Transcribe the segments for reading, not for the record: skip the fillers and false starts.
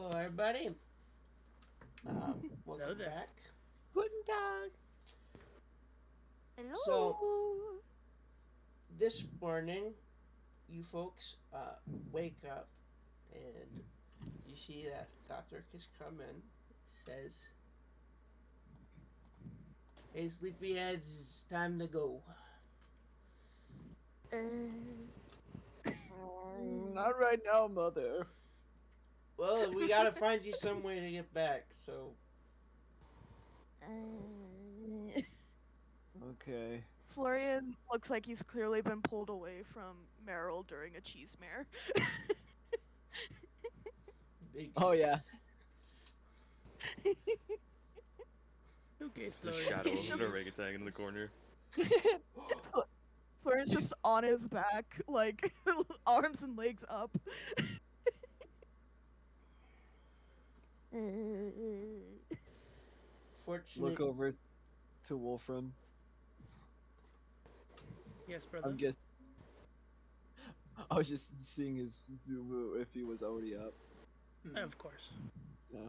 Hello, everybody. Hello Welcome there. back. Guten Tag. Hello. So, this morning, you folks wake up and you see that Gothric has come in. Says, "Hey, sleepyheads, it's time to go." Not right now, mother. Well, we gotta find you some way to get back. So, Okay. Florian looks like he's clearly been pulled away from Meryl during a cheese mare. big. Oh yeah. Okay, Just a Florian. shadow He's of an just, orangutan in the corner. Florian's just on his back, like arms and legs up. Fortunate. Look over to Wolfram. Yes, brother. I'm guess. I was just seeing his if he was already up. Of course. Yeah.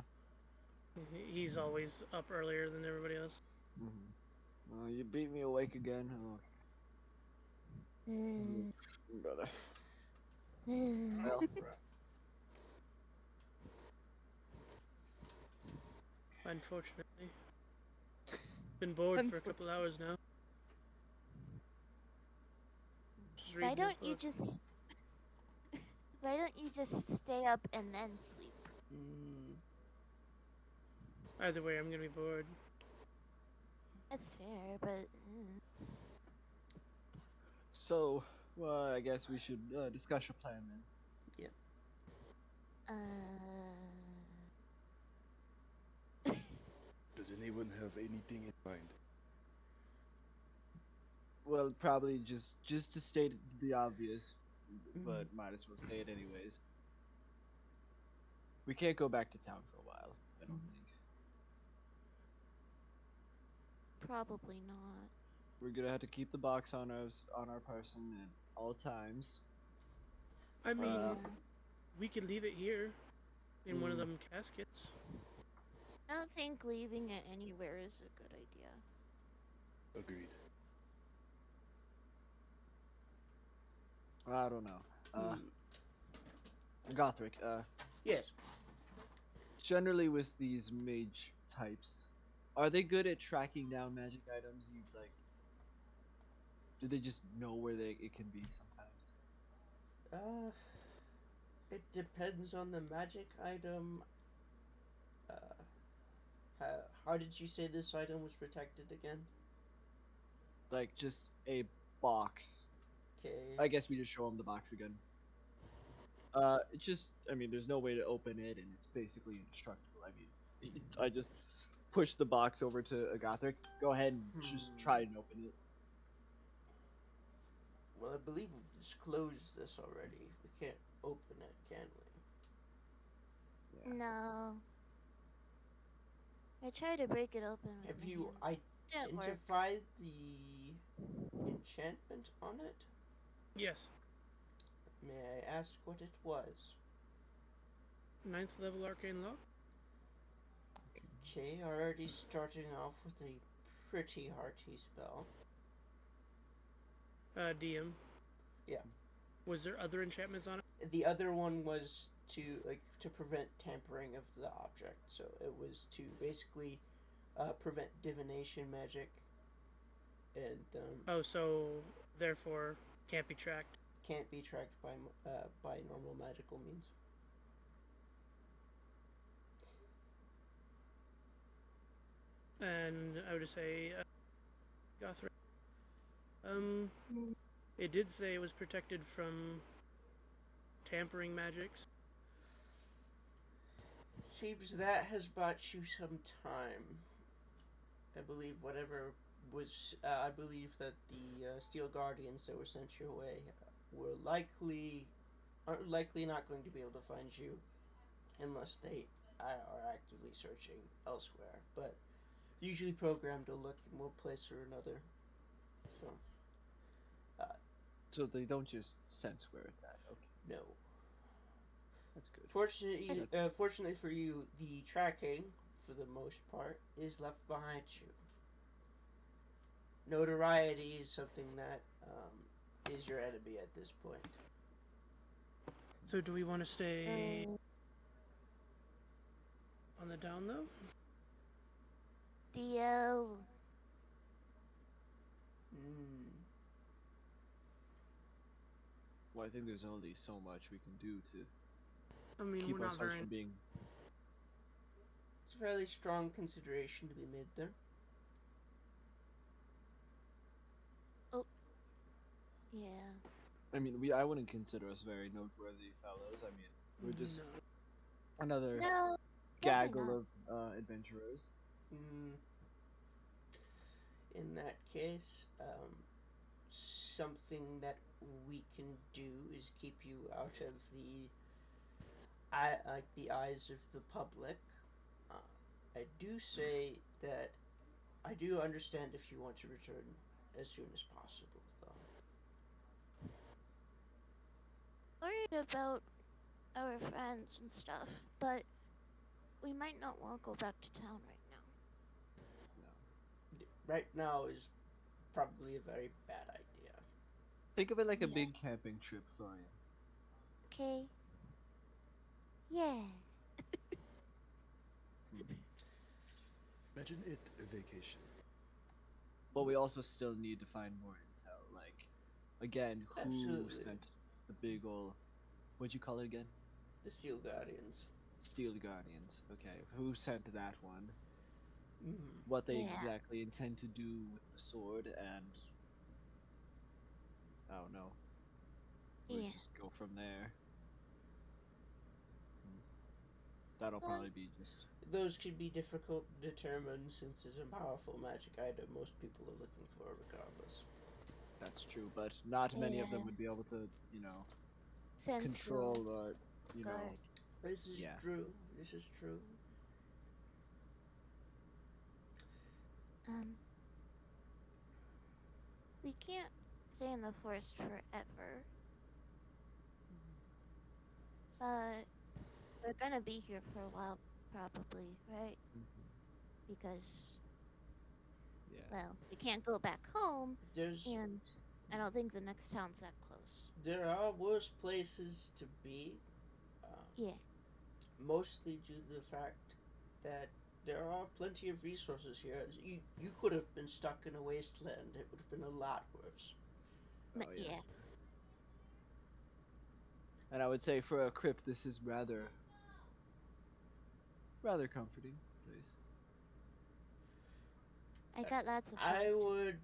He's always up earlier than everybody else. You beat me awake again. Oh. Brother. Well, Unfortunately. Been bored for a couple hours now. Just Why reading this don't you book. just Why don't you just stay up and then sleep? Either way, I'm gonna be bored. That's fair, but So, well, I guess we should discuss your plan then. uh, Does anyone have anything in mind? Well, probably just to state the obvious, but might as well say it anyways. We can't go back to town for a while. I don't think. probably not. We're gonna have to keep the box on us on our person at all times. I mean, Yeah. we could leave it here in one of them caskets. I don't think leaving it anywhere is a good idea. Agreed. I don't know. Gothric, yes. generally with these mage types, are they good at tracking down magic items? You like, do they just know where it can be sometimes? It depends on the magic item. How did you say this item was protected again? Like just a box. Okay. I guess we just show them the box again. It's just, I mean, there's no way to open it, and it's basically indestructible. I mean, I just push the box over to a Gothric. Go ahead and just try and open it. Well, I believe we've disclosed this already. We can't open it, can we? Yeah. No. I tried to break it open with Have my you hand. Didn't work. identified the enchantment on it? Yes. May I ask what it was? 9th level arcane lock. Okay, already starting off with a pretty hearty spell. DM. Yeah. Was there other enchantments on it? The other one was to prevent tampering of the object. So it was to basically prevent divination magic, and Oh, so therefore can't be tracked. can't be tracked by normal magical means. And I would just say, Gothric. It did say it was protected from tampering magics. Seems that has bought you some time. I believe whatever was. I believe that the Steel Guardians that were sent your way aren't likely not going to be able to find you unless they are actively searching elsewhere. But usually programmed to look in one place or another. So. So they don't just sense where it's at. Okay. No. That's good. Fortunately for you, the tracking, for the most part, is left behind you. Notoriety is something that is your enemy at this point. So do we want to stay Right. on the down low? Deal. Mm. Well, I think there's only so much we can do to I mean, keep we're not ourselves very. from being. It's a fairly strong consideration to be made there. Yeah. I mean, I wouldn't consider us very noteworthy fellows. I mean, we're just No. another No, gaggle definitely of adventurers. Mm. In that case, something that we can do is keep you out of the eyes of the public. I do say that I do understand if you want to return as soon as possible, though. worried about our friends and stuff, but we might not want to go back to town right now. Right now is probably a very bad idea. Think of it like a Yeah. big camping trip, Florian. Okay. Yeah. Imagine it a vacation. But we also still need to find more intel. Like, again, who Absolutely. sent the big ol'. What'd you call it again? The Steel Guardians. Steel Guardians. Okay, who sent that one? Mm-hmm. What they Yeah. exactly intend to do with the sword, and I don't know. We'll Yeah. just go from there. That'll Well, probably be just. Those could be difficult to determine since it's a powerful magic item most people are looking for regardless. That's true, but not many of them Yeah. would be able to, Sense control the or, guard. This is Yeah. true. This is true. We can't stay in the forest forever. But we're gonna be here for a while, probably, right? Because, Yeah. well, we can't go back home, There's and I don't think the next town's that close. there are worse places to be. Yeah. Mostly due to the fact that there are plenty of resources here. You could have been stuck in a wasteland. It would have been a lot worse. But Oh, yeah. yes. And I would say for a crypt, this is rather comforting place. I got lots of I points. would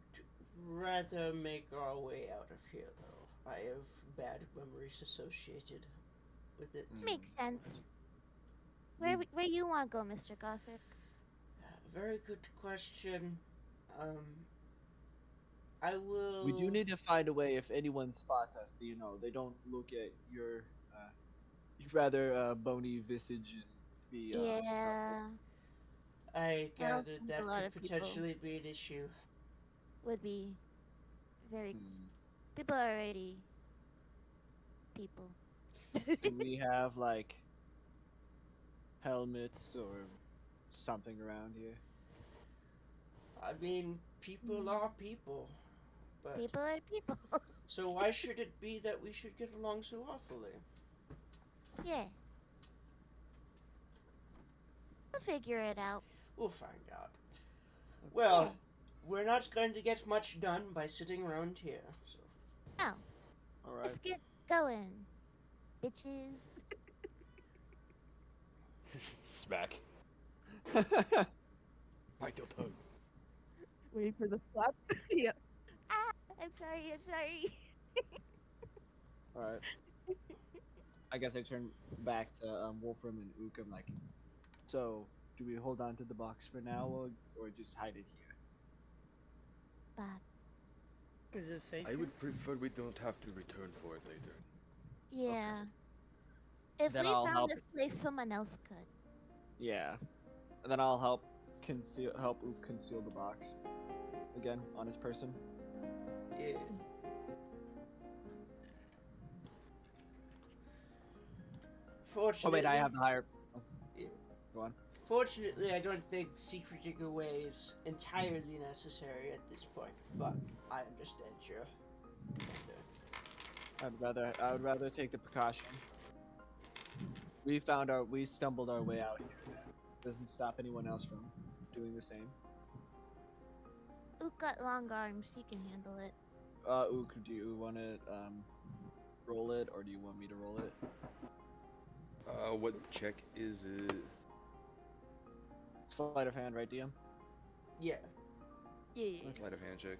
rather make our way out of here, though. I have bad memories associated with it. Makes sense. Where you want to go, Mr. Gothic? Very good question. I will. We do need to find a way if anyone spots us, they don't look at your rather bony visage and be Yeah. I I don't gathered think that a lot could of people- potentially be an issue. Would be very. Hmm. People are already people. Do we have like helmets or something around here? I mean, people are people, but People are people. so why should it be that we should get along so awfully? Yeah. We'll figure it out. We'll find out. Well, we're not going to get much done by sitting around here. So. Now, All let's right. get going, bitches. Smack. Bite your tongue. Waiting for the slap. Yeah. I'm sorry. All right. I guess I turn back to Wolfram and Ook. I'm like, so do we hold on to the box for now, or just hide it here? But Is it safe? I would prefer we don't have to return for it later. yeah. If Then we I'll found help- this place, someone else could. Yeah. And then I'll help Ook conceal the box again on his person. Yeah. Fortunately, Oh wait, I have the higher. Oh, Yeah. go on. Fortunately, I don't think secreting away is entirely necessary at this point, but I understand your kinda. I would rather take the precaution. We stumbled our way out here. That doesn't stop anyone else from doing the same. Ook got long arms. He can handle it. Ook, do you want to roll it, or do you want me to roll it? What check is it? Sleight of hand, right, DM? Yeah. Yeah. Sleight of hand check.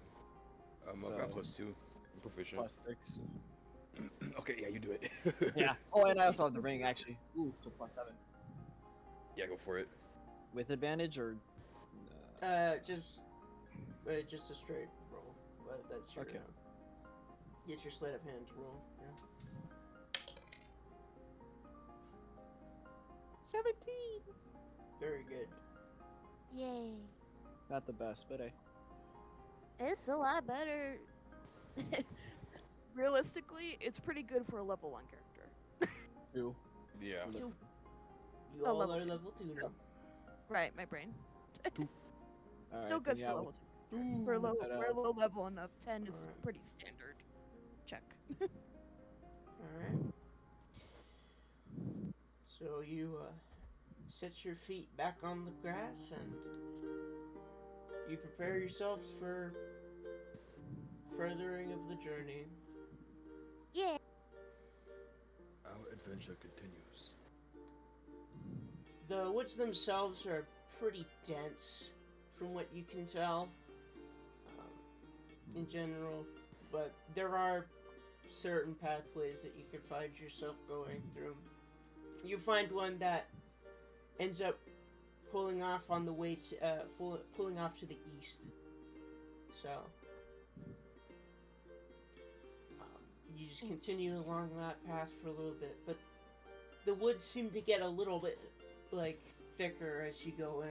I've So- got +2. I'm proficient. +6. Okay, yeah, you do it. Yeah. Oh, and I also have the ring, actually. Ooh, so +7. Yeah, go for it. With advantage, or? Just a straight roll. That's your Okay. Get your sleight of hand roll. Yeah. 17. Very good. Yay. Not the best, but hey. It's a lot better. Realistically, it's pretty good for a level 1 character. 2. Yeah. You Oh, all level are two. level 2 now. Right, my brain. All Still right, good then, for yeah, level 2. We're low, But, we're low level enough. 10 is Alright. pretty standard. Check. Alright. So you set your feet back on the grass and you prepare yourselves for furthering of the journey. Yeah. Our adventure continues. The woods themselves are pretty dense, from what you can tell, in general, but there are certain pathways that you can find yourself going through. You find one that ends up pulling off on the way to, pulling off to the east. So, you just continue along that path for a little bit, but the woods seem to get a little bit, like, thicker as you go in.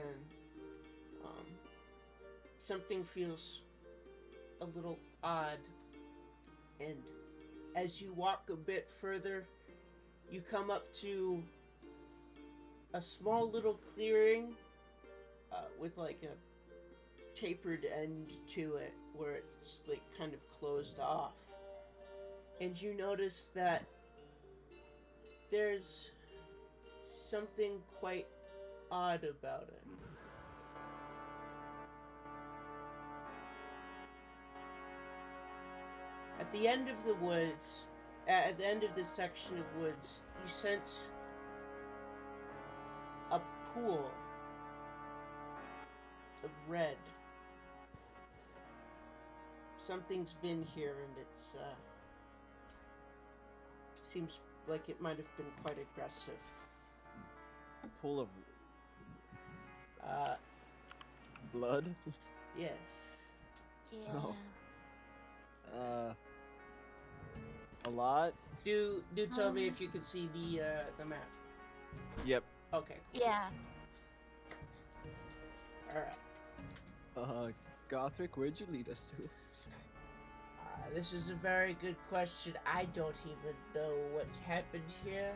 Something feels a little odd, and as you walk a bit further, you come up to a small little clearing with like a tapered end to it where it's just like kind of closed off. And you notice that there's something quite odd about it. At the end of the woods, at the end of this section of woods, you sense a pool of red. Something's been here and it's, seems like it might have been quite aggressive. Pool of Uh, blood. yes. Yeah. Oh. A lot. Do tell me if you can see the map. Yep. Okay. Yeah. Alright. Gothric, where'd you lead us to? This is a very good question. I don't even know what's happened here.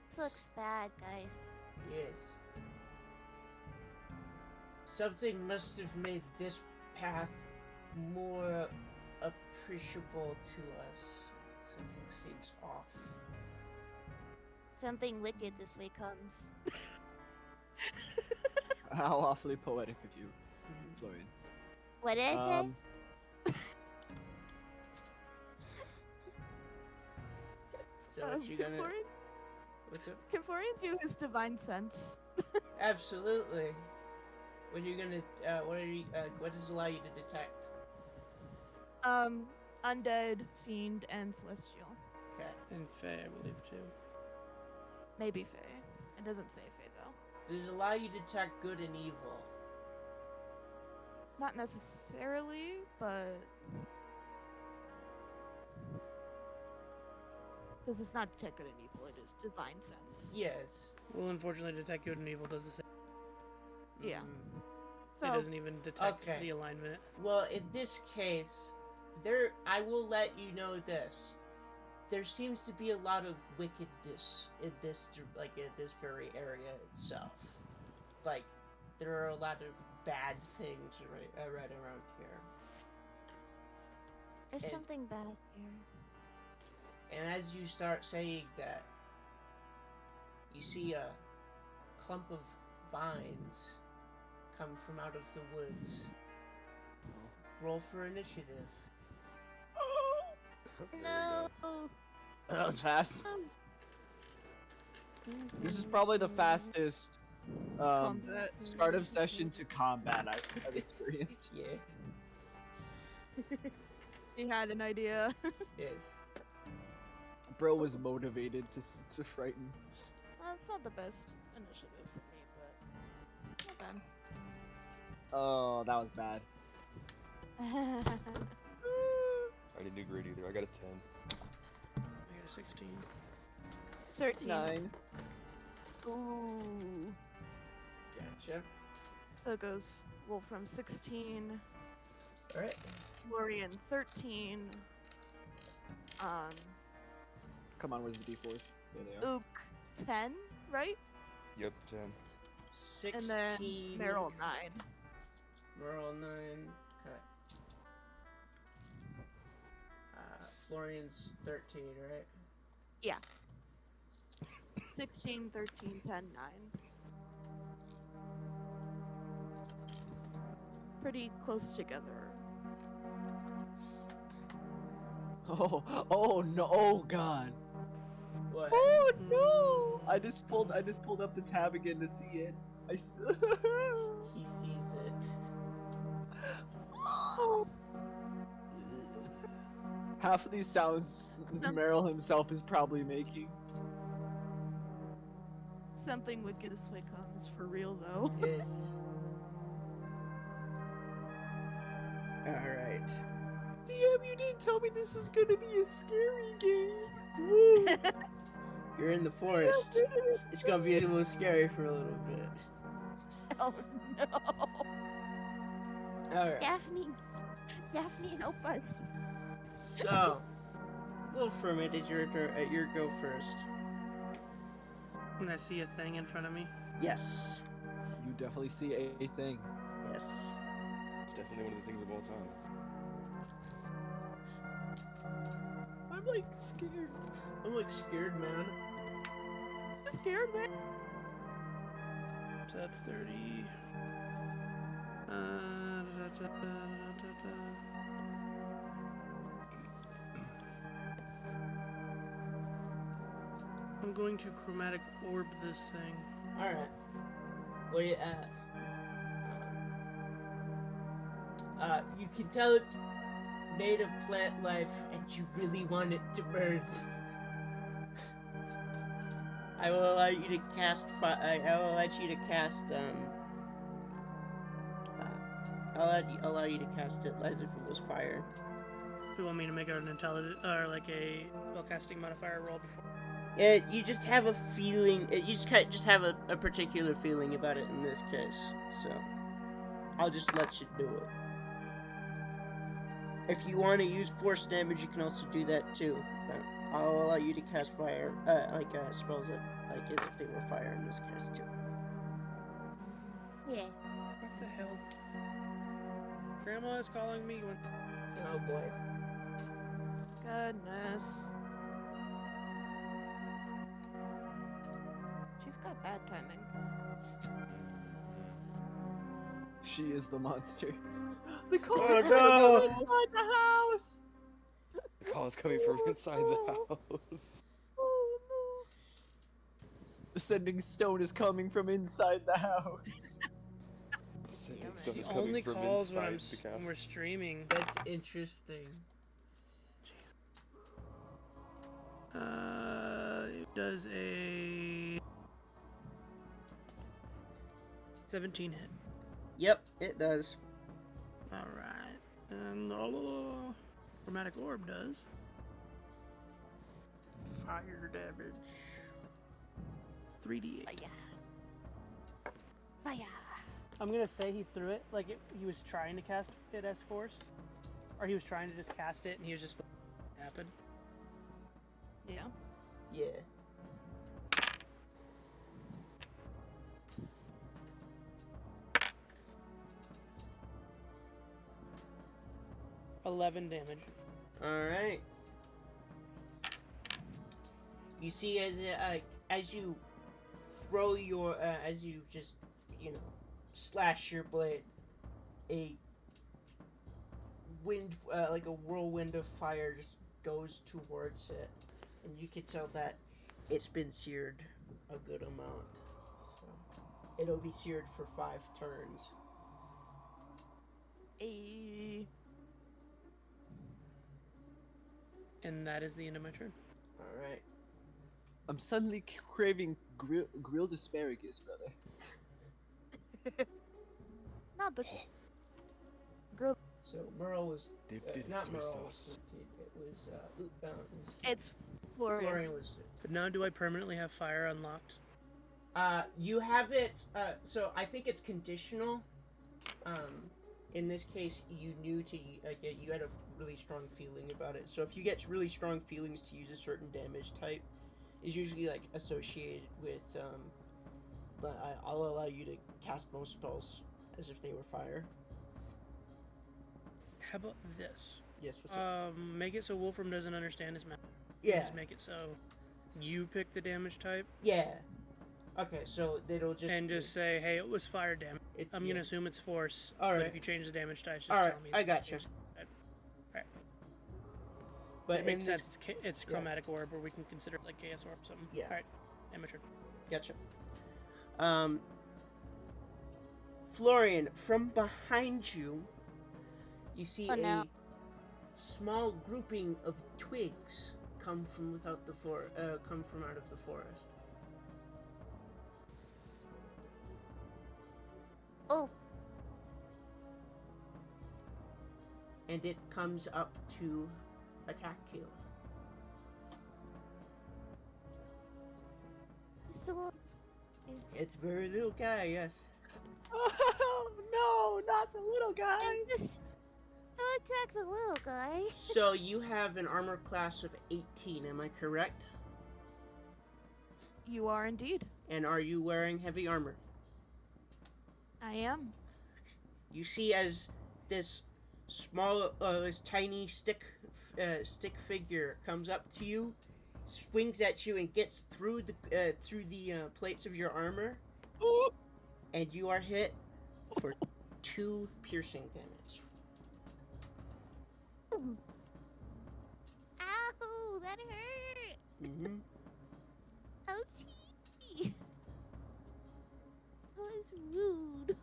This looks bad, guys. Yes. Something must have made this path more appreciable to us. Something seems off. Something wicked this way comes. How awfully poetic of you, Florian. What did I say? So what you gonna? Florian, What's up? can Florian do his divine sense? Absolutely. What are you gonna? What are you? What does allow you to detect? Undead, fiend, and celestial. Okay. And Fae, I believe, too. Maybe Fae. It doesn't say Fae though. Does allow you to detect good and evil. Not necessarily, but because it's not detect good and evil, it is divine sense. Yes. Well, unfortunately, detect good and evil does the same. Yeah. Mhm. So It doesn't even detect Okay. the alignment. Well, in this case, I will let you know this. there seems to be a lot of wickedness in this, like in this very area itself. Like, there are a lot of bad things right around here. There's And- something bad here. And as you start saying that, you see a clump of vines come from out of the woods. Roll for initiative. There we No. go. That was fast. This is probably the fastest Combat. start of session to combat I've experienced. Yeah. He had an idea. Yes. Bro was motivated to frighten. Well, it's not the best initiative for me, but not bad. Oh, that was bad. I didn't do great either. I got a 10. I got a 16. 13. 9. Ooh. Gotcha. So it goes Wolfram 16, Alright. Florian 13, Come on, where's the D4s? There they are. Ook 10, right? Yep, 10. 16. And then Meryl 9. Meryl 9. Okay. Florian's 13, right? Yeah. 16, 13, 10, 9. Pretty close together. Oh no! Oh god! What? Oh no! I just pulled up the tab again to see it. He sees it. Half of these sounds Meryl himself is probably making. Something wicked this way comes for real though. Yes. Alright. DM, you didn't tell me this was gonna be a scary game. Woo! You're in the forest. It's gonna be a little scary for a little bit. Oh no! Alright. Daphne, help us. So, Wolfram, it is your turn. Your go first. And I see a thing in front of me. Yes. You definitely see a thing. Yes. It's definitely one of the things of all time. I'm like scared. I'm like scared, man. I'm scared, man. So that's 30. Da, da, da, da, da, da. I'm going to chromatic orb this thing. Alright. What are you at? You can tell it's made of plant life, and you really want it to burn. I will allow you to cast. I will allow you to cast. I'll allow you to cast it as if it was fire. You want me to make an intelligence or like a spellcasting modifier roll before? Yeah, you just have a feeling. You just have a particular feeling about it in this case. So, I'll just let you do it. If you want to use force damage, you can also do that too. But I'll allow you to cast fire, spells that like as if they were fire in this case too. Yeah. What the hell? Grandma is calling me. Oh boy. Goodness. She's got bad timing. She is the monster. The call Oh, is no! coming from inside the house. The call is coming from inside the house. Oh no. The sending stone is coming from inside the house. Sending Damn it. stone He is coming only from calls when inside the when castle. we're streaming. That's interesting. It does a 17 hit. Yep, it does. All right, and the chromatic orb does fire damage. 3d8. Fire. Fire. I'm gonna say he threw it like he was trying to cast it as force, or he was trying to just cast it and he was just happened. Yeah. Yeah. $11 damage. All right. You see, as you throw your, as you just, slash your blade, a wind, like a whirlwind of fire, just goes towards it, and you can tell that it's been seared a good amount. So it'll be seared for 5 turns. And that is the end of my turn. All right. I'm suddenly craving grilled asparagus, brother. Not the girl. So Merle was Dipped in not soy Merle was sauce. 13. It was It's Florian. Florian was 13. But now do I permanently have fire unlocked? You have it. So I think it's conditional. In this case, you knew to you had a really strong feeling about it. So if you get really strong feelings to use a certain damage type, is usually like associated with. I'll allow you to cast most spells as if they were fire. How about this? Yes. What's up? Make it so Wolfram doesn't understand his math. Yeah. Just make it so you pick the damage type. Yeah. Okay, so it'll just And just say, hey, it was fire damage. I'm yeah. gonna assume it's force. All But right. if you change the damage type, just All right, tell me. I got you. Alright. But It makes in this, sense. It's chromatic orb, or we can consider it like chaos orb or something. Yeah. Alright. Amateur. Gotcha. Florian, from behind you, you see Oh, no. a small grouping of twigs come from out of the forest. Oh, And it comes up to attack you. just a little. It's a very little guy, yes. Oh no, not the little guy. And just don't attack the little guy. So you have an armor class of 18, am I correct? You are indeed. And are you wearing heavy armor? I am. You see as this this tiny stick figure comes up to you, swings at you, and gets through the plates of your armor, and you are hit for 2 piercing damage. Ow, that hurt. Mm-hmm. Ouchie. That was rude.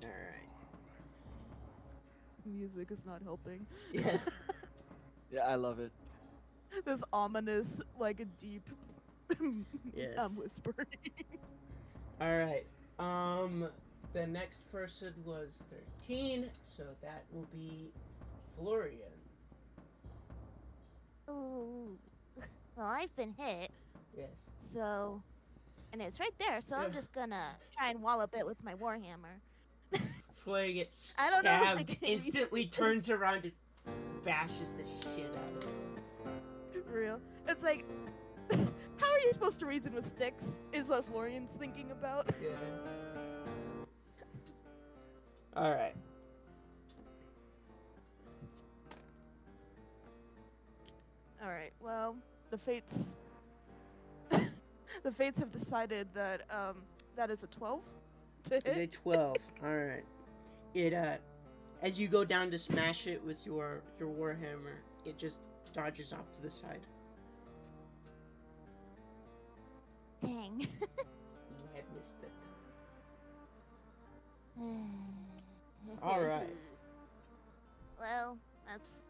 All right. Music is not helping. Yeah. Yeah, I love it. This ominous, like a deep Yes. whispering. All right. The next person was 13, so that will be Florian. Oh. Well, I've been hit, Yes. so. And it's right there, so I'm just gonna try and wallop it with my warhammer. Florian gets I don't know if the stabbed, game instantly uses- turns around and bashes the shit out of it. For real. It's like, how are you supposed to reason with sticks? Is what Florian's thinking about. Yeah. All right. All right. Well, the fates. The fates have decided that that is a 12 to hit. A 12. All right. It as you go down to smash it with your warhammer, it just dodges off to the side. Dang. You had missed it. All right. Well, that's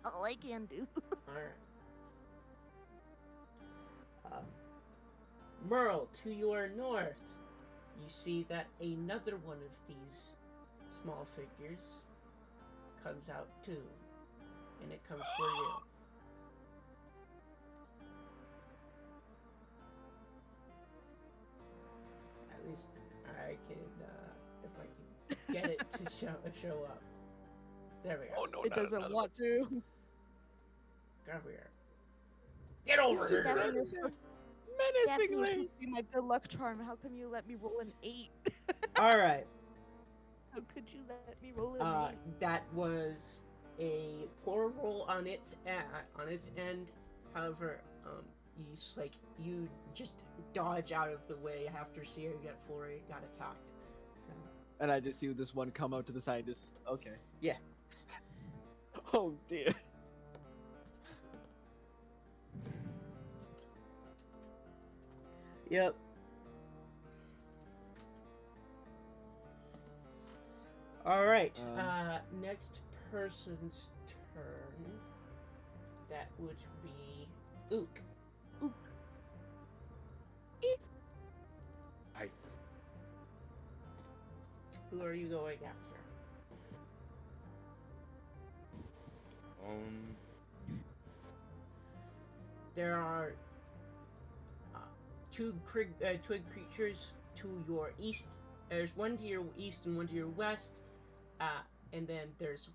all I can do. All right. Merle, to your north, you see that another one of these small figures comes out too, and it comes for you. At least I can, if I can get it to show up. There we Oh are. no, It not doesn't another want to. There we are. Get over Just here. Daphne, you're supposed menacingly. to be my good luck charm. How come you let me roll an 8? All right. How could you let me roll an 8? That was a poor roll on its end. However, you just dodge out of the way after seeing that Flurry got attacked. So. And I just see this one come out to the side. Just okay. Yeah. Oh dear. Yep. All right. Next person's turn. That would be Ook. Hi. Who are you going after? There are two twig creatures to your east. There's one to your east and one to your west. And then there's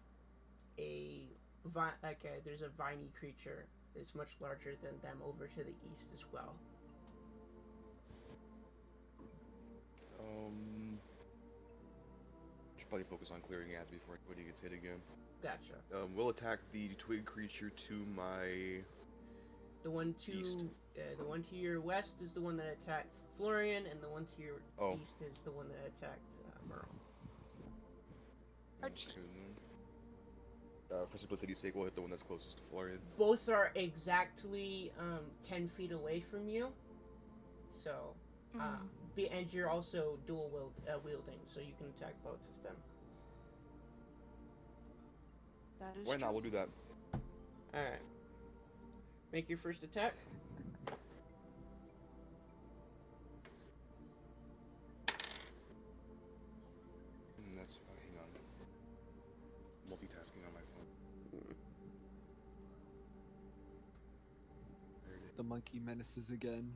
there's a viney creature that's much larger than them over to the east as well. Should probably focus on clearing Abs before anybody gets hit again. Gotcha. We'll attack the twig creature to my The one east. The one to your west is the one that attacked Florian, and the one to your east is the one that attacked Merle. Oh, gee. For simplicity's sake, we'll hit the one that's closest to Florian. Both are exactly 10 feet away from you, so and you're also dual wielding, so you can attack both of them. That is Why true. not? We'll do that. All right. Make your first attack. That's hang on. Multitasking on my phone. The monkey menaces again.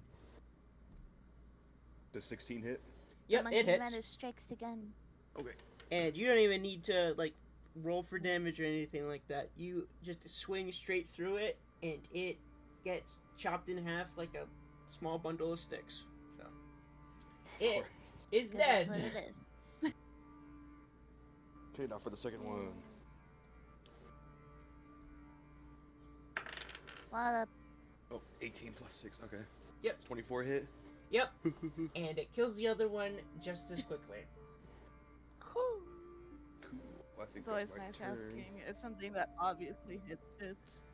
Does 16 hit? Yep, Monkey it hits. Menace strikes again. Okay. And you don't even need to roll for damage or anything like that. You just swing straight through it, and it gets chopped in half like a small bundle of sticks. So it is 'Cause dead. that's what it is. Okay, now for the second one. What Oh, 18 plus 6, okay. Yep. It's 24 hit. Yep. And it kills the other one just as quickly. Cool. I think It's always that's my nice turn. asking if something that obviously hits.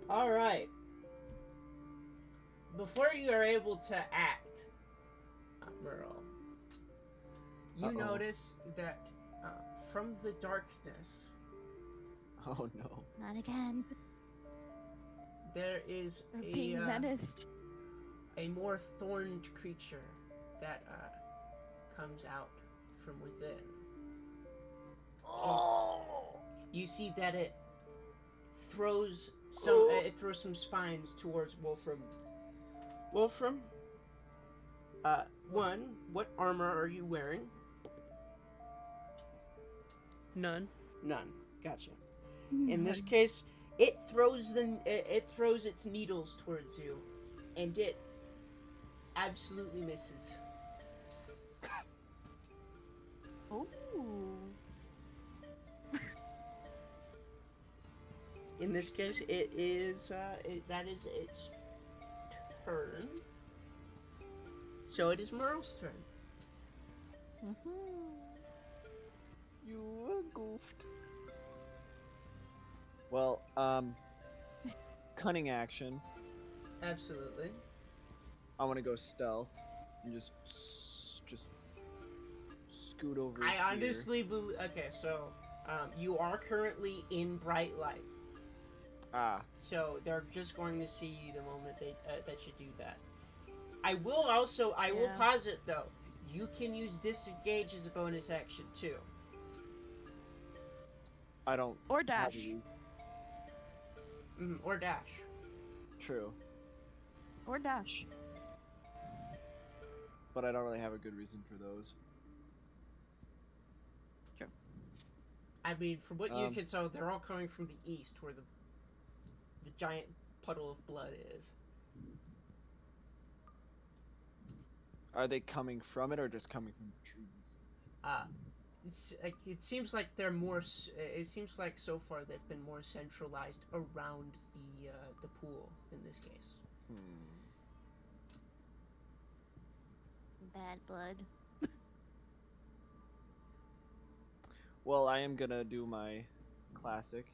All right. Before you are able to act, Merle, you notice that from the darkness, Oh no. Not again. there is They're being menaced. a more thorned creature that comes out from within. Oh! You see that it throws some spines towards Wolfram. Wolfram, one, what armor are you wearing? None. None. Gotcha. In this case, it throws its needles towards you, and it absolutely misses. Oh. In this case, that is its turn. So it is Merle's turn. You were goofed. Well, cunning action. Absolutely. I want to go stealth and just scoot over I here. honestly believe. Okay, so you are currently in bright light, Ah, so they're just going to see you the moment that you do that. I will posit though. You can use disengage as a bonus action too. I don't. Or have dash. any- Or dash. True, Or dash. but I don't really have a good reason for those. True. I mean, from what you Um, can tell, they're all coming from the east, where the giant puddle of blood is. Are they coming from it or just coming from the trees? It seems like they're more. It seems like so far they've been more centralized around the pool in this case. Bad blood. Well, I am gonna do my classic.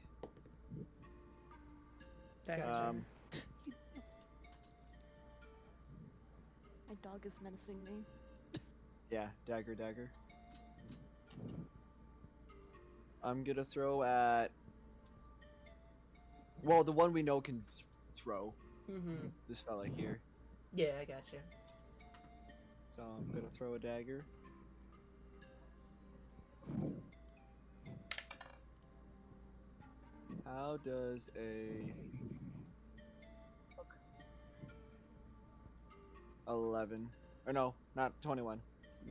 Dagger. Um, My dog is menacing me. yeah, dagger. I'm gonna throw at. Well, the one we know can throw. Mm-hmm. This fella here. Yeah, I gotcha. So I'm gonna throw a dagger. How does a 11 or no, not 21?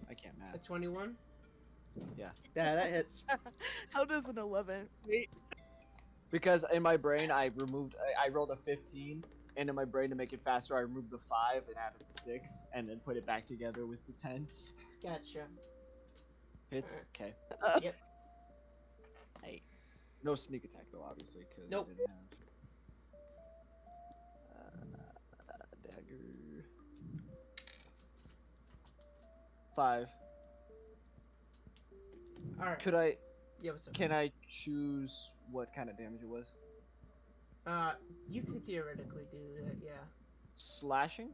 I can't A math. 21. Yeah. Yeah, that hits. How does an 11? Wait. Because in my brain I rolled a 15, and in my brain to make it faster I removed the 5 and added the 6 and then put it back together with the 10. Gotcha. Hits. Okay. Yep. Hey. No sneak attack though, obviously, because Nope. I didn't have dagger. 5. All right. Could I? Yeah, what's up? Can I choose what kind of damage it was? You can theoretically do that. Yeah. Slashing?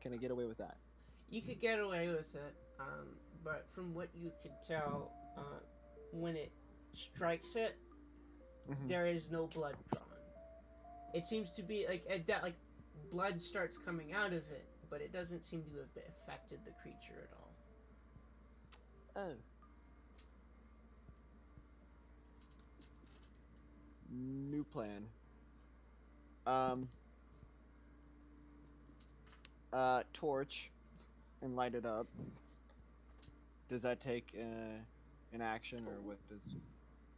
Can I get away with that? You could get away with it, but from what you could tell, when it strikes it, Mhm. there is no blood drawn. It seems to be like blood starts coming out of it, but it doesn't seem to have affected the creature at all. Oh. New plan. Torch and light it up. Does that take an action, or what does?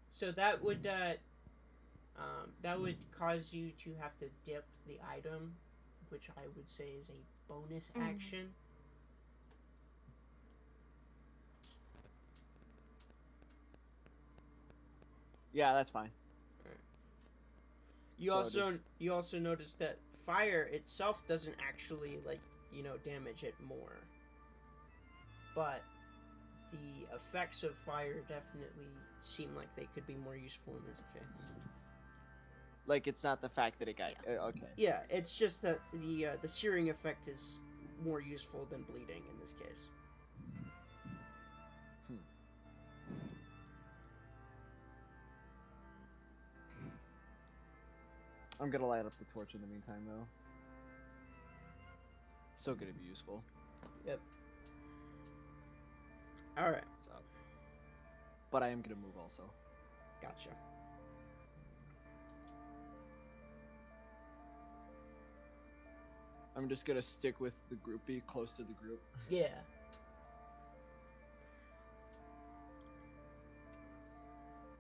So that would cause you to have to dip the item, which I would say is a bonus action. Yeah, that's fine. You So you also notice that fire itself doesn't actually damage it more, but the effects of fire definitely seem like they could be more useful in this case. Like, it's not the fact that it got. Okay. Yeah, it's just that the searing effect is more useful than bleeding in this case. I'm gonna light up the torch in the meantime, though. Still gonna be useful. Yep. All right. So. But I am gonna move also. Gotcha. I'm just gonna stick with the group, be close to the group. Yeah.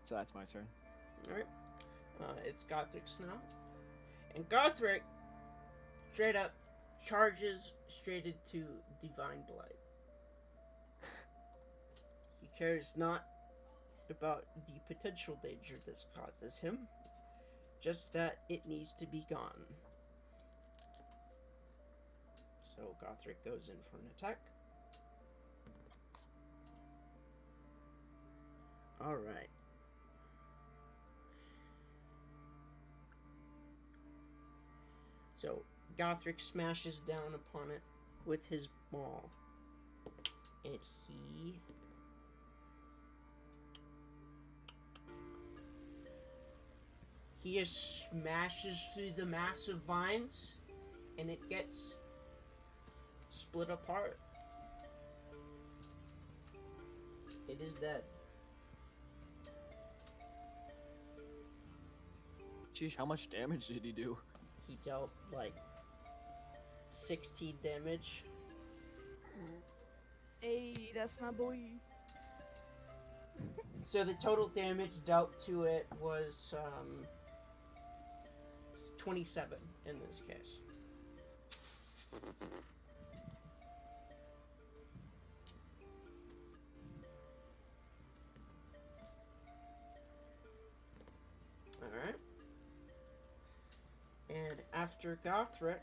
So that's my turn. All right. It's Gothric's now, and Gothric straight up charges straight into Divine Blight. He cares not about the potential danger this causes him, just that it needs to be gone. So Gothric goes in for an attack. Alright. So Gothric smashes down upon it with his maul. And he just smashes through the massive vines, and it gets split apart. It is dead. Geez, how much damage did he do? He dealt like 16 damage. Hey, that's my boy. So the total damage dealt to it was 27 in this case. Alright. And after Gothric,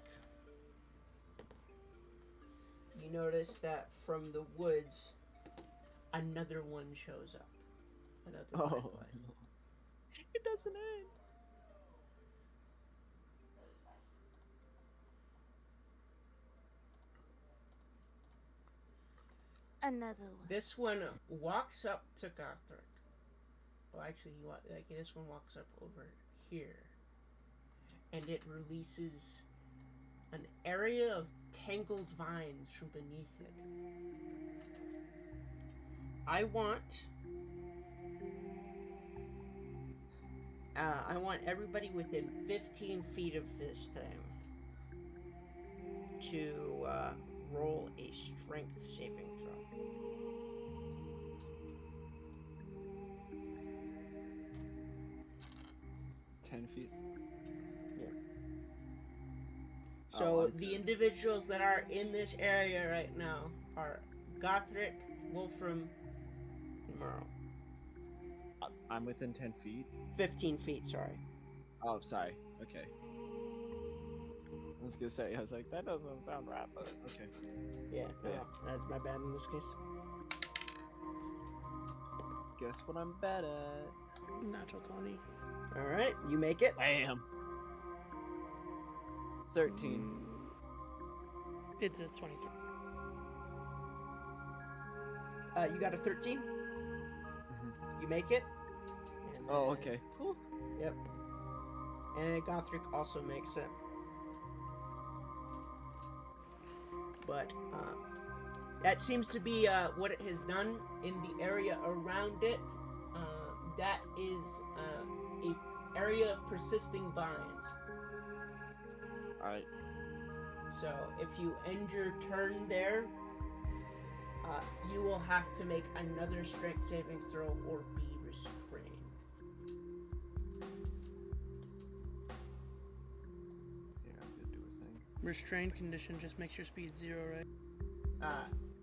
you notice that from the woods, another one shows up. Another Oh, Firefly. it doesn't end. Another one. This one walks up to Gothric. Well, actually, this one walks up over here, and it releases an area of tangled vines from beneath it. I want everybody within 15 feet of this thing to roll a strength saving throw. 10 feet. Yeah. Oh, So I'm the good. individuals that are in this area right now are Gothric, Wolfram, and Merle. I'm within 10 feet. 15 feet, sorry. Oh, sorry. Okay. I was gonna say, I was like, that doesn't sound right, but okay. Yeah, no, Yeah. that's my bad in this case. Guess what I'm bad at? Natural 20. Alright, you make it. Bam! 13. It's a 23. You got a 13. Mhm. You make it. And Oh, then- okay. Cool. Yep. And Gothric also makes it. But that seems to be what it has done in the area around it. That is a area of persisting vines. Alright. So if you end your turn there, you will have to make another strength saving throw or be restrained. Yeah, I'm gonna do a thing. Restrained condition just makes your speed 0, right?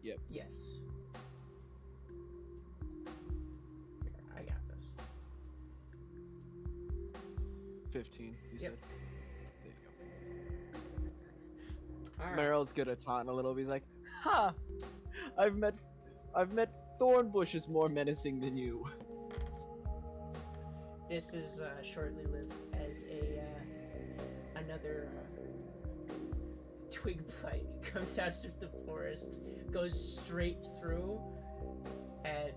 Yep. Yes. Here, I got this. 15, you Yep. said? There you go. All right. Meryl's gonna taunt a little. He's like, "Ha! I've met thorn bushes more menacing than you." This is shortly lived as another twig blight comes out of the forest, goes straight through, and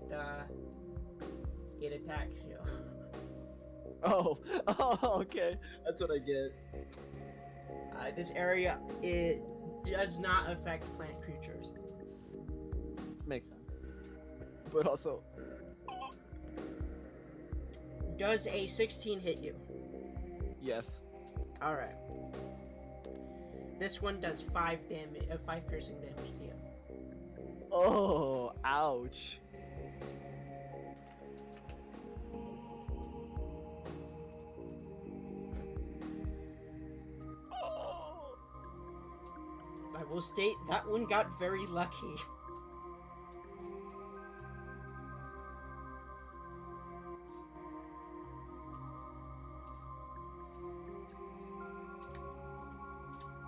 it attacks you. Oh, okay. That's what I get. This area, it does not affect plant creatures. Makes sense. But also, Does a 16 hit you? yes. All right. This one does 5 piercing damage to you. Oh, ouch. Oh. I will state that one got very lucky.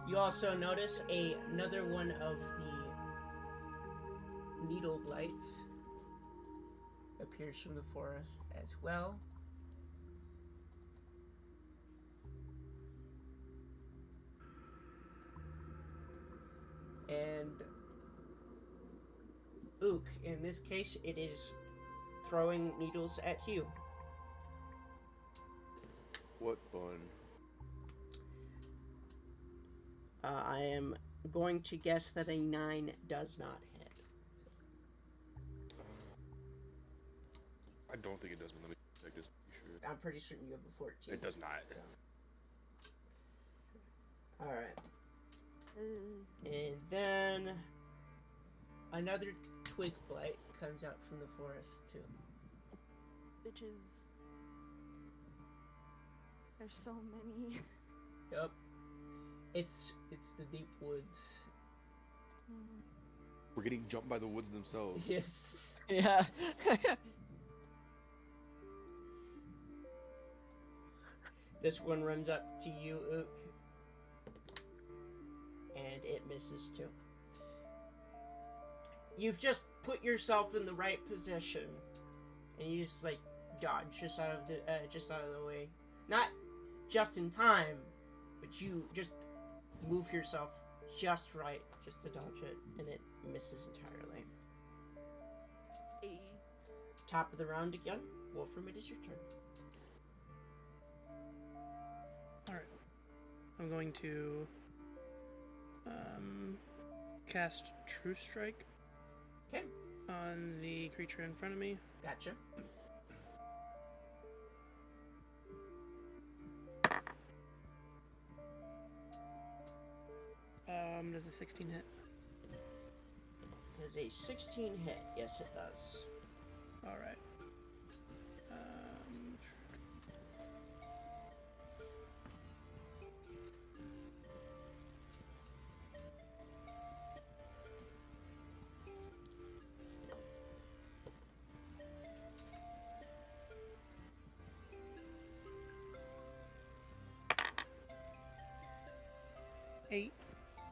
You also notice another one of the needle blights appears from the forest as well. And Ook, in this case, it is throwing needles at you. What fun. I am going to guess that a 9 does not hit. I don't think it does, but let me check this to be sure. I'm pretty certain you have a 14. It does not. So. Alright. Ooh. And then another twig blight comes out from the forest too. bitches. There's so many. Yep. It's the deep woods. Mm. We're getting jumped by the woods themselves. Yes. Yeah. This one runs up to you, Ook. And it misses too. You've just put yourself in the right position, and you just like dodge just out of the way. Not just in time, but you just move yourself just right, just to dodge it, and it misses entirely. Hey. Top of the round again. Wolfram, it is your turn. Alright. I'm going to cast True Strike Okay, on the creature in front of me. gotcha. Does a 16 hit? Has a 16 hit. Yes, it does. Alright. 8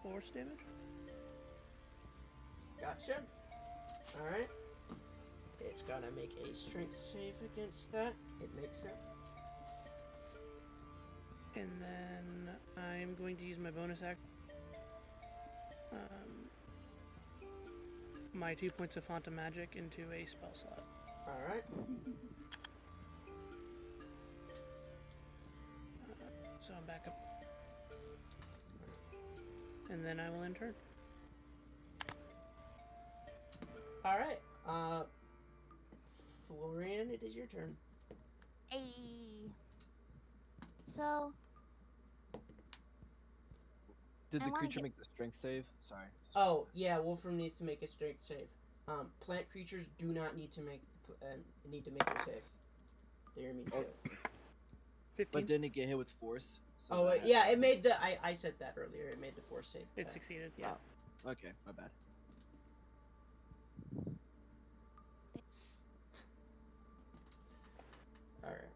force damage. Gotcha. Alright. It's gotta make a strength save against that. It makes it. And then I'm going to use my bonus action. My 2 points of Phantom Magic into a spell slot. Alright. So I'm back up. And then I will end turn. Alright. Florian, it is your turn. Hey. So, Did I the wanna creature get- make the strength save? Sorry. Oh, yeah, Wolfram needs to make a strength save. Plant creatures do not need to make a save. They're immune to it. 15. But didn't it get hit with force? So Oh, that yeah, has- it made the... I said that earlier. It made the force save. It succeeded, yeah. Okay, my bad. Alright.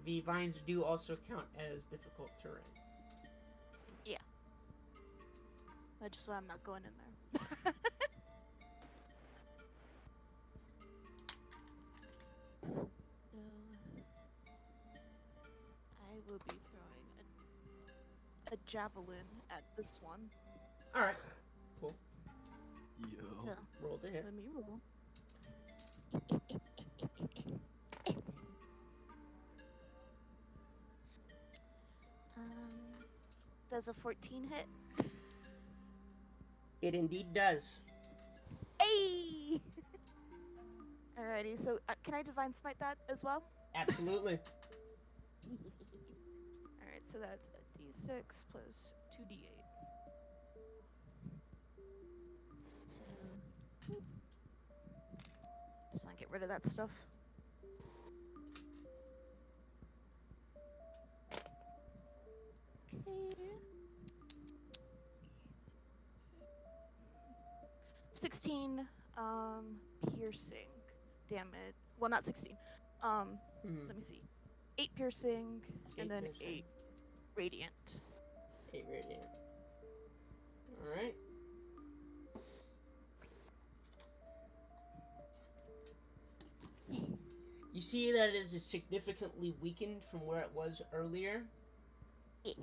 The vines do also count as difficult terrain. That's just why I'm not going in there. So, I will be throwing a javelin at this one. Alright. Cool. Yo. So, Roll to hit. let me roll. Does a 14 hit? It indeed does. Hey! Alrighty, so can I Divine Smite that as well? Absolutely. Alright, so that's a d6 plus 2d8. So, just want to get rid of that stuff. Okay. 16 piercing damage. Well, not 16. Mhm. Let me see. 8 piercing, and then piercing. 8 radiant. 8 radiant. Alright. You see that it is significantly weakened from where it was earlier. Yeah.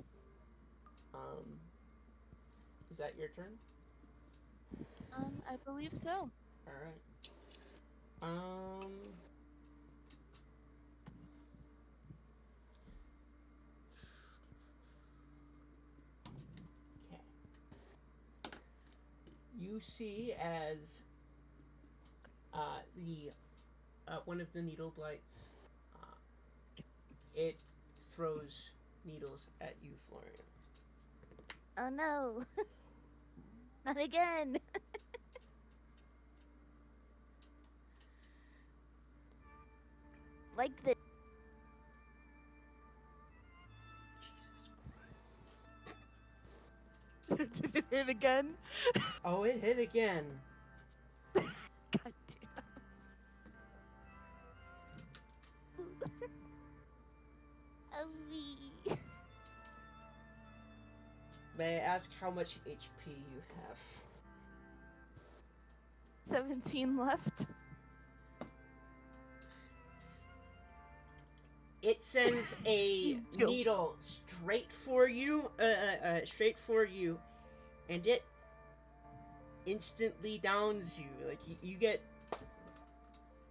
Is that your turn? I believe so. Alright. Okay. You see as one of the needle blights, it throws needles at you, Florian. Oh no. Not again. Like the Jesus Christ. Did it hit again? Oh, it hit again. God damn. oh, May I ask how much HP you have? 17 left. It sends a Yo. needle straight for you, and it instantly downs you. Like you get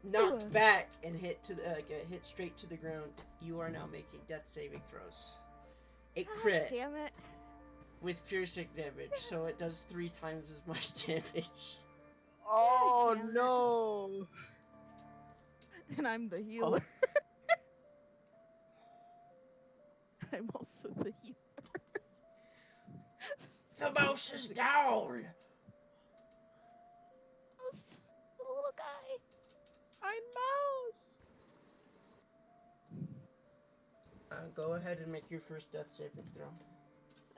knocked back and hit to the hit straight to the ground. You are now making death saving throws. A crit Damn it. with piercing damage, so it does 3 times as much damage. Oh damn it. no! And I'm the healer. I'm also the healer. The mouse is down. the little guy. I'm mouse. Go ahead and make your first death saving throw.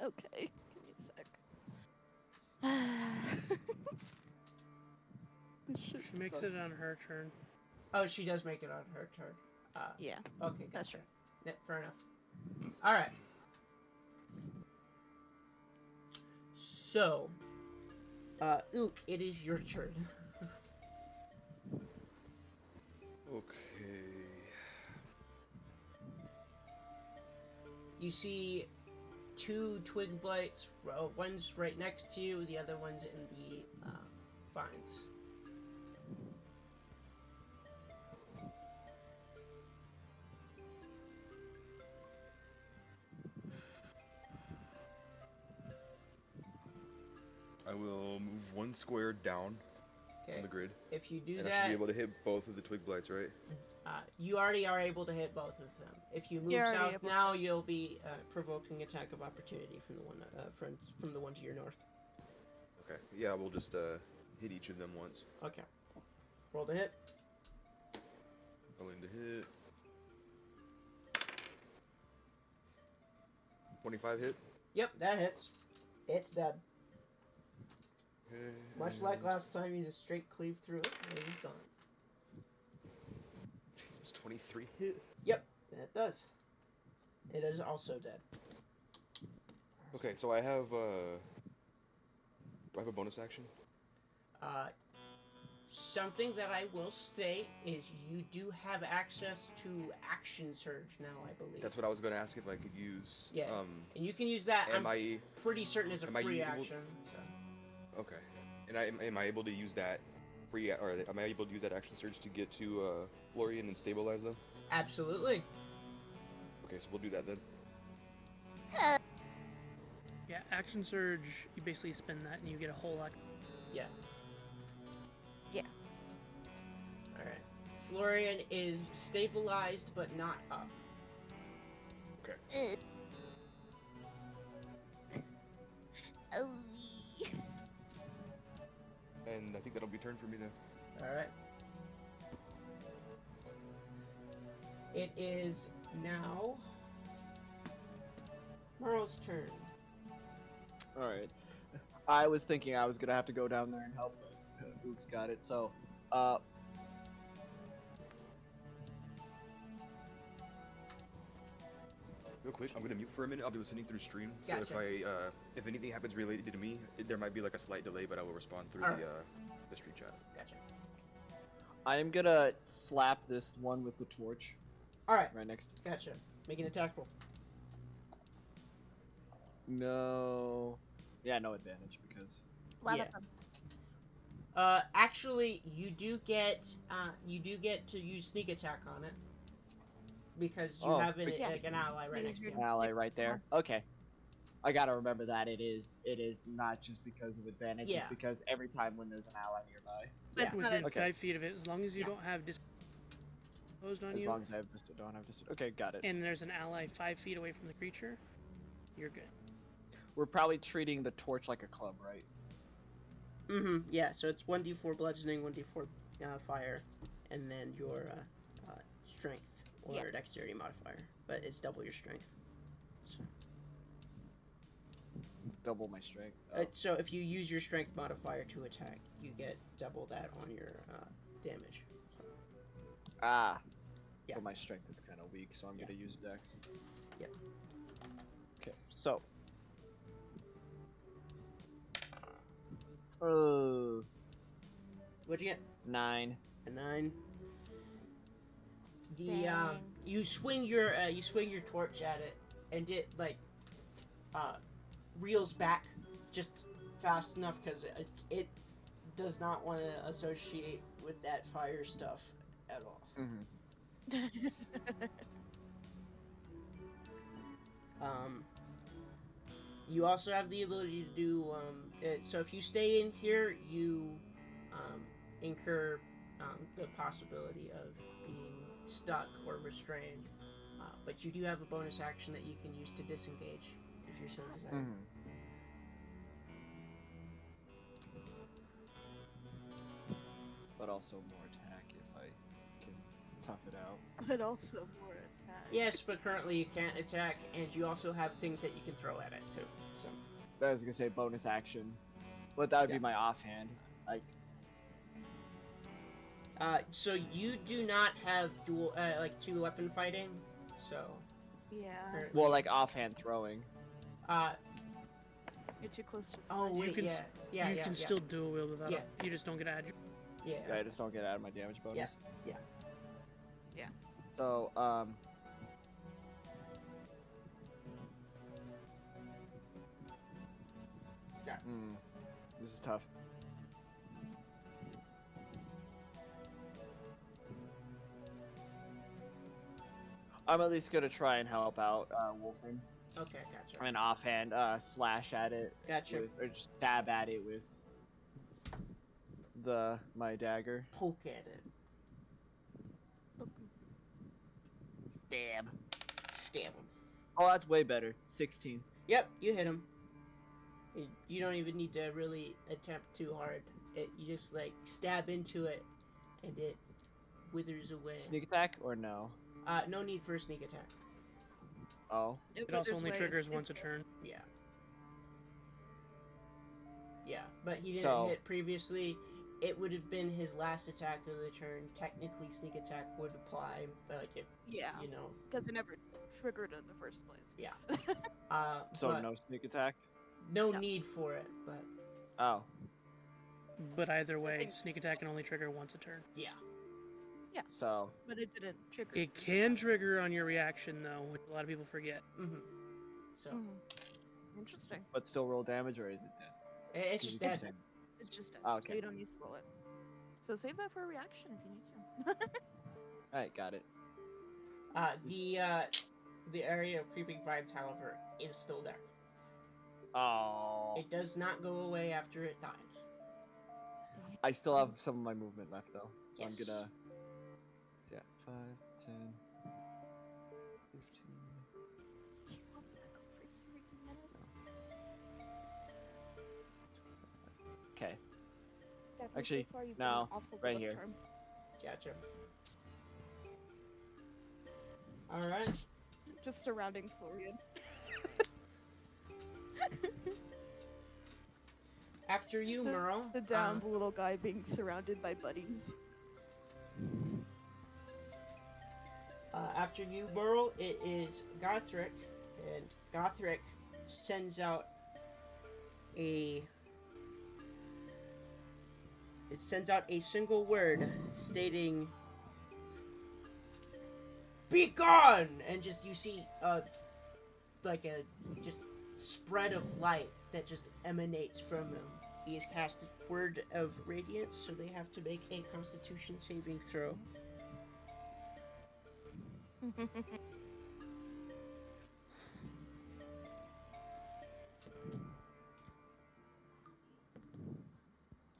Okay, give me a sec. This shit She makes sucks. it on her turn. Oh, she does make it on her turn. Yeah. Okay, That's gotcha. Yeah, fair enough. All right. So, Ook, it is your turn. Okay. You see 2 twig blights. One's right next to you. The other one's in the vines. I will move 1 square down Okay. on the grid, If you do and I should that, be able to hit both of the twig blights, right? you already are able to hit both of them. If you move You're already south able now, you'll be provoking attack of opportunity from the one from the one to your north. Okay. Yeah, we'll just hit each of them once. Okay. Roll to hit. Rolling to hit. 25 hit. Yep, that hits. It's dead. Okay. Much like last time, you just straight cleave through it, and he's gone. Jesus, 23 hit. Yep, that does. It is also dead. Okay, so I have do I have a bonus action? Something that I will state is you do have access to action surge now, I believe. That's what I was going to ask if I could use. Yeah, and you can use that. Am I'm I pretty certain it's a am I free able- action. So. okay? And am I able to use that free, or am I able to use that action surge to get to Florian and stabilize them? Absolutely. Okay, so we'll do that then. Yeah, action surge. You basically spin that and you get a whole lot. Yeah. Yeah. All right. Florian is stabilized but not up. Okay. Oh, And I think that'll be turn for me then. All right. It is now Merle's turn. All right. I was thinking I was gonna have to go down there and help, but Ook's got it. So, Real quick, I'm gonna mute for a minute. I'll be listening through stream. So Gotcha. if anything happens related to me, there might be like a slight delay, but I will respond through Alright. the stream chat. Gotcha. I am gonna slap this one with the torch All right. right next. Gotcha. Make an attack roll. No. Yeah, no advantage because. love Yeah. it. Actually, you do get to use sneak attack on it because you Oh, have Yeah. like an ally right next to you. Ally right there. Okay. I gotta remember that it is not just because of advantage. Yeah. It's because every time when there's an ally nearby. That's not Within a, Okay. 5 feet of it, as long as you Yeah. don't have disposed on As you, long as I don't have Okay, got it. and there's an ally 5 feet away from the creature, you're good. we're probably treating the torch like a club, right? Mm-hmm. Yeah. So it's 1d4 bludgeoning, 1d4 fire, and then your strength or Yeah. dexterity modifier. But it's double your strength. So, Double my strength. Oh. so if you use your strength modifier to attack, you get double that on your damage. Ah. Yeah. But my strength is kind of weak, so I'm gonna use Dex. Yep. Okay. So. What'd you get? 9. A 9. The Dang. you swing your torch at it, and it like reels back just fast enough because it does not want to associate with that fire stuff at all. Mm-hmm. You also have the ability to do so if you stay in here, you incur the possibility of being stuck or restrained, but you do have a bonus action that you can use to disengage if you're so desired. Mm-hmm. But also more attack if I can tough it out. But also more attack. Yes, but currently you can't attack, and you also have things that you can throw at it too. So I was gonna say bonus action, but that would Yeah. be my offhand. Like, so you do not have dual like 2-weapon fighting, so Yeah. currently- well, like offhand throwing. You're too close to the Oh ledge. wait, You can yeah, you can still dual wield without Yeah. it. You just don't get add. yeah. Yeah, I just don't get out of my damage bonus. Yeah. So, Yeah. This is tough. I'm at least gonna try and help out Wolfen. Okay, gotcha. And offhand slash at it Gotcha. with, or just stab at it with my dagger. Poke at it. Stab. Stab him. Oh, that's way better. 16. Yep, you hit him. You don't even need to really attempt too hard. You just like stab into it, and it withers away. Sneak attack or no? No need for a sneak attack. Oh. It also only triggers once a turn. Yeah. Yeah, but he didn't So- hit previously. It would have been his last attack of the turn. Technically, sneak attack would apply, but like if Yeah, you know. because it never triggered in the first place. Yeah. So but no sneak attack? no No. need for it, but Oh. But either way, think- sneak attack can only trigger once a turn. yeah. So, But it didn't trigger. It can trigger on your reaction though, which a lot of people forget. Mm-hmm. So Interesting. but still roll damage or is it dead? it's You just can that. say- It's just dead, Oh, so okay. you don't need to roll it. So save that for a reaction if you need to. Alright, got it. The area of creeping vines, however, is still there. Oh. It does not go away after it dies. I still have some of my movement left though. So Yes. I'm gonna. Yeah, 5, 10, 15. Do you want back over here, you menace? Okay. Definitely Actually, so far you've no, been awful right good here. charm. Gotcha. All right. Just surrounding Florian. After you, Merle. The downed little guy being surrounded by buddies. After you, Merle, it is Gothric, and Gothric sends out a. It sends out a single word stating "Be gone!" and just you see like a just spread of light that just emanates from him. He has cast a word of radiance, so they have to make a Constitution saving throw.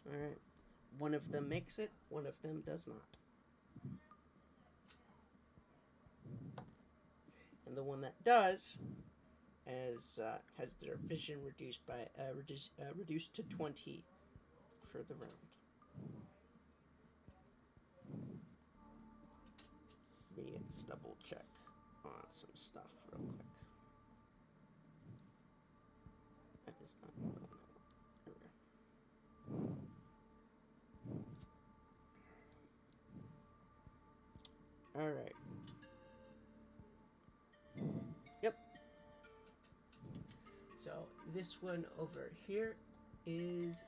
Alright. One of them makes it, one of them does not. And the one that does has their vision reduced by reduced to 20 for the round. Let me double check on some stuff real quick. That is not going on. All right. Yep. So this one over here is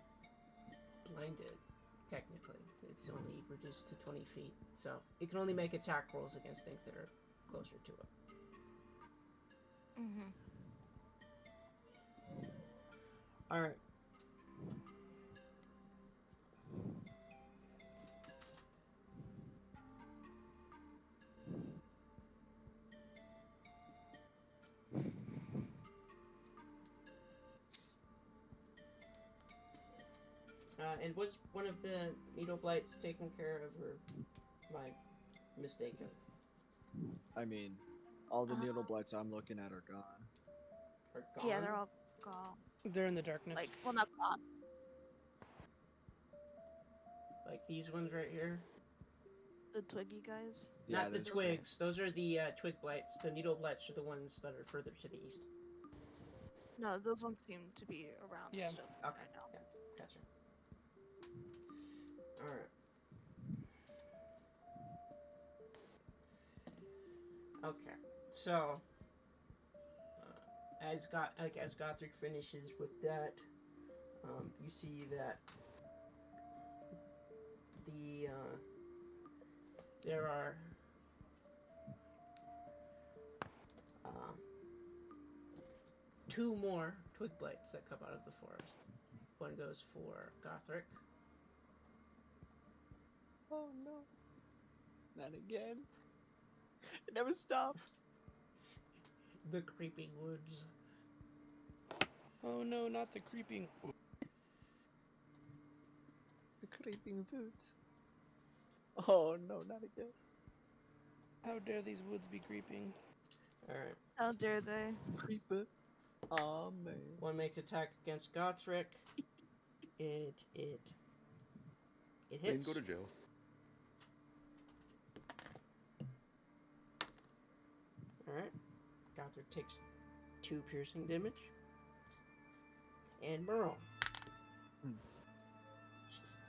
blinded, technically. It's only reduced to 20 feet, so it can only make attack rolls against things that are closer to it. Mm-hmm. Alright. And was one of the needle blights taken care of, or am I mistaken? I mean, all the needle blights I'm looking at are gone. Are gone? Yeah, they're all gone. They're in the darkness. Like, well, not gone. Like these ones right here? The twiggy guys. Yeah, Not the there's- twigs. Those are the twig blights. The needle blights are the ones that are further to the east. No, those ones seem to be around Yeah. stuff Okay. right now. Yeah, gotcha. Alright. Okay, so as Gothric finishes with that, you see that there are two more twig blights that come out of the forest. One goes for Gothric. Oh no. Not again. It never stops. The creeping woods. Oh no, not the creeping. The creeping boots. Oh no, not again. How dare these woods be creeping? Alright. How dare they? Creeper. Oh man. One makes attack against Gothric. It Then hits. go to jail. Alright. Gothric takes 2 piercing damage. And Merle. Jesus.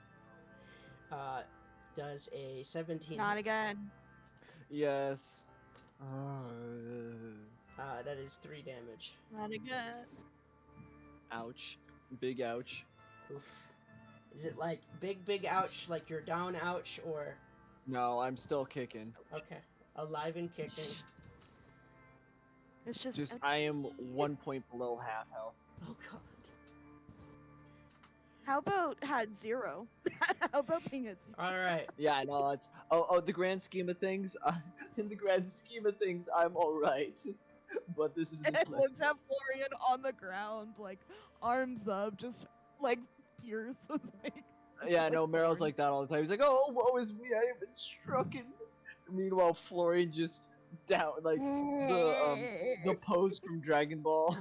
Does a 17. Not again. Yes. That is 3 damage. Not again. Ouch. Big ouch. Oof. Is it like big ouch, like you're down ouch, or No, I'm still kicking. okay, alive and kicking? It's just. Just ouch. I am 1 point below half health. Oh god. How about had 0? How about being at 0? All right. Yeah, no, it's the grand scheme of things. In the grand scheme of things, I'm all right. But this is And less- looks at Florian on the ground, like arms up, just like pierced with like. Yeah, no, Meryl's thorns. like that all the time. He's like, "Oh, woe is me, I have been strucken." Meanwhile, Florian just down like the pose from Dragon Ball.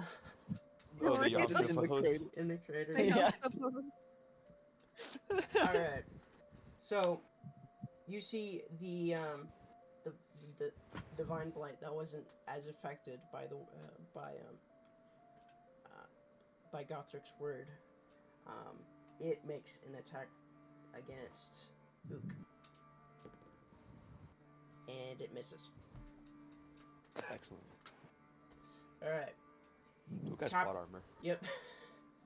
Oh, the Just Yasuo in the pose. cradle. In the crater. Yeah. All right. So, you see the divine blight that wasn't as affected by the by Gothric's word. It makes an attack against Ook, and it misses. Excellent. All right. Who got Top- plot armor? Yep.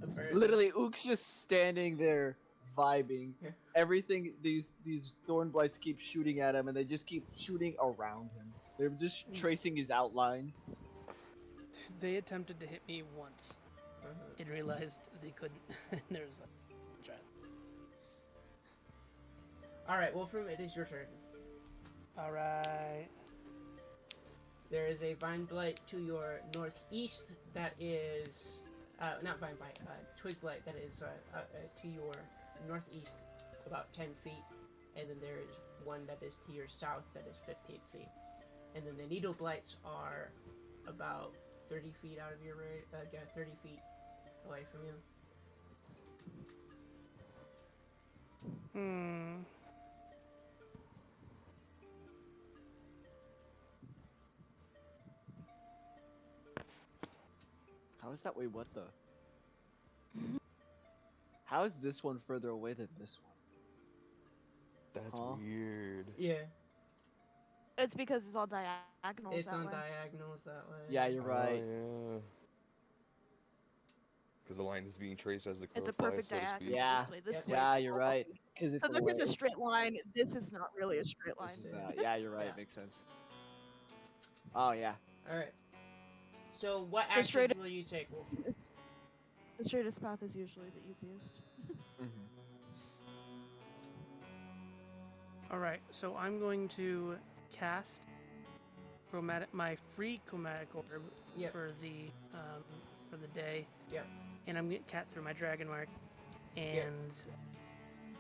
Apparently. Literally, Ook's just standing there vibing. Yeah. Everything these thorn blights keep shooting at him, and they just keep shooting around him. They're just tracing his outline. They attempted to hit me once Uh-huh. and realized they couldn't. There's a try. All right. Wolfram, it is your turn. All right. There is a vine blight to your northeast that is, not vine blight, twig blight that is to your northeast about 10 feet. And then there is one that is to your south that is 15 feet. And then the needle blights are about 30 feet out of your 30 feet away from you. Hmm. How is that way? What the? How is this one further away than this one? That's Huh? weird. Yeah, It's because it's all diagonals it's that on way. diagonals that way. Yeah, you're right. Oh, yeah. Because the line is being traced as the crow It's a flies, perfect so to speak. diagonal. Yeah. This way. This Yep. way. Yeah, it's you're all right. bumpy. Because it's So this is away. a straight line. This is not really a straight line. This is Yeah. not. Yeah, you're right. Yeah. Makes sense. Oh yeah. All right. So what The actions straight- will you take, Wolf? The straightest path is usually the easiest. Mm-hmm. All right, so I'm going to cast my free chromatic orb Yep. for the day. Yep. And I'm gonna cat through my dragon mark, and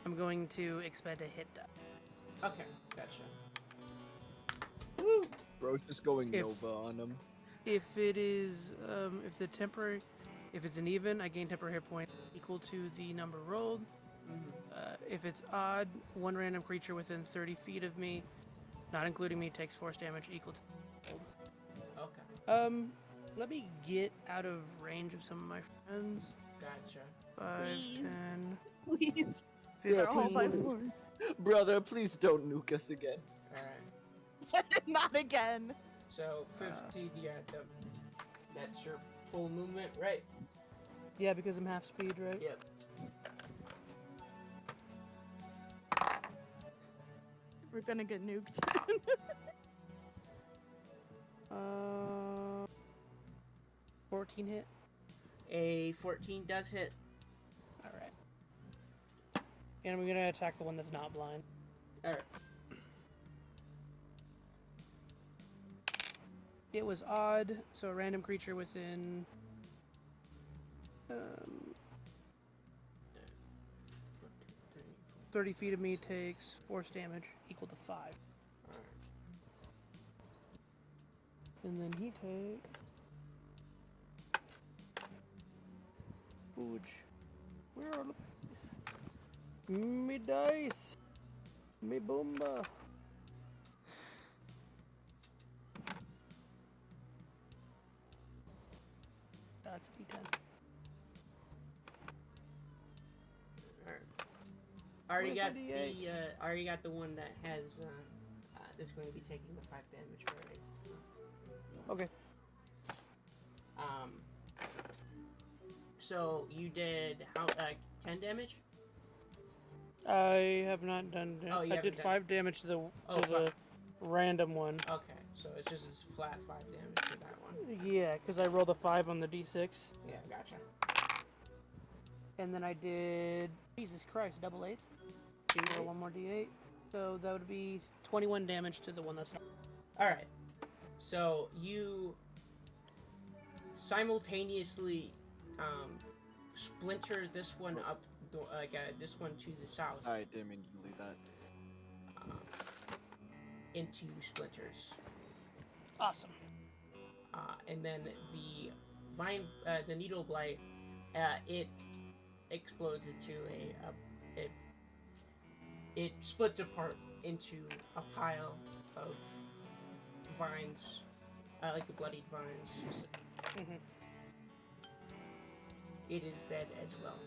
I'm going to expend a hit die. Okay, gotcha. Woo! Bro's just going If- Nova on him. If it is, if it's an even, I gain temporary hit point equal to the number rolled. If it's odd, one random creature within 30 feet of me, not including me, takes force damage equal to. Okay, Let me get out of range of some of my friends. gotcha. 5, Please. 10, Please. 15. They're all by 15. 4. Brother, please don't nuke us again. All right. Not again. So 15. Yeah, that's your full movement, right? Yeah, because I'm half speed, right? Yep. We're gonna get nuked. 14 hit. A 14 does hit. All right. And I'm gonna attack the one that's not blind. All right. It was odd, so a random creature within 30 feet of me takes force damage equal to 5. And then he takes... Fudge. Where are the dice? Me dice! Me boomba! That's a D10. Already Where's got my the D8? already got the one that has that's going to be taking the 5 damage already. Okay. So you did how 10 damage? I have not done. Oh, you I haven't did done- 5 damage to the Oh, the random one. Okay, so it's just as flat 5 damage to that one. Yeah, because I rolled a 5 on the D6, Yeah, gotcha. and then I did Jesus Christ, double 8s. Roll one more D8, so that would be 21 damage to the one that's not. All right. So you simultaneously splinter this one up, this one to the south, Alright, didn't mean to leave that. into splinters. Awesome. And then the vine, the needle blight, it explodes into it splits apart into a pile of vines, like the bloodied vines. Mm-hmm. It is dead as well.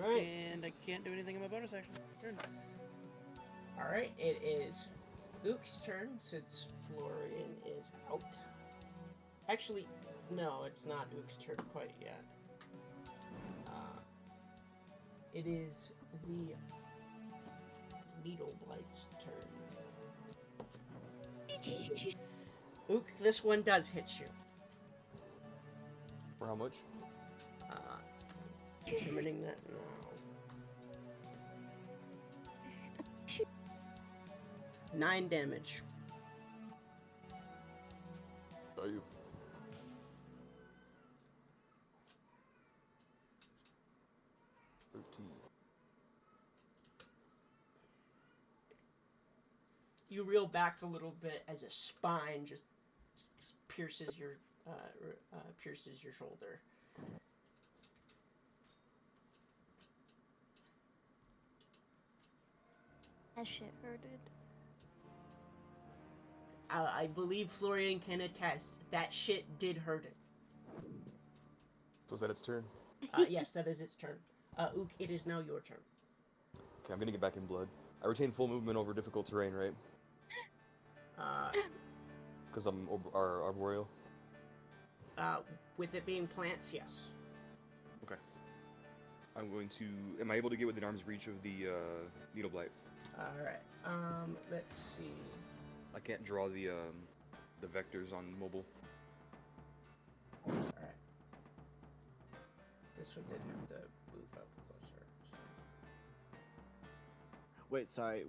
All right. And I can't do anything in my bonus action. Turn. All right. It is Luke's turn since Florian is out. Actually, no, it's not Luke's turn quite yet. It is the Needle Blight's turn. Ook, this one does hit you. For how much? Determining that now. Nine damage. Are you? you reel back a little bit as a spine just pierces your shoulder. That shit hurted. I believe Florian can attest that shit did hurt it. So is that its turn? Yes, that is its turn. Ook, it is now your turn. Okay, I'm gonna get back in blood. I retain full movement over difficult terrain, right? Because I'm arboreal. With it being plants, yes. Okay. I'm going to. Am I able to get within arm's reach of the needle blight? All right. Let's see. I can't draw the vectors on mobile. All right. This one did have to move up closer. So. Wait, sorry.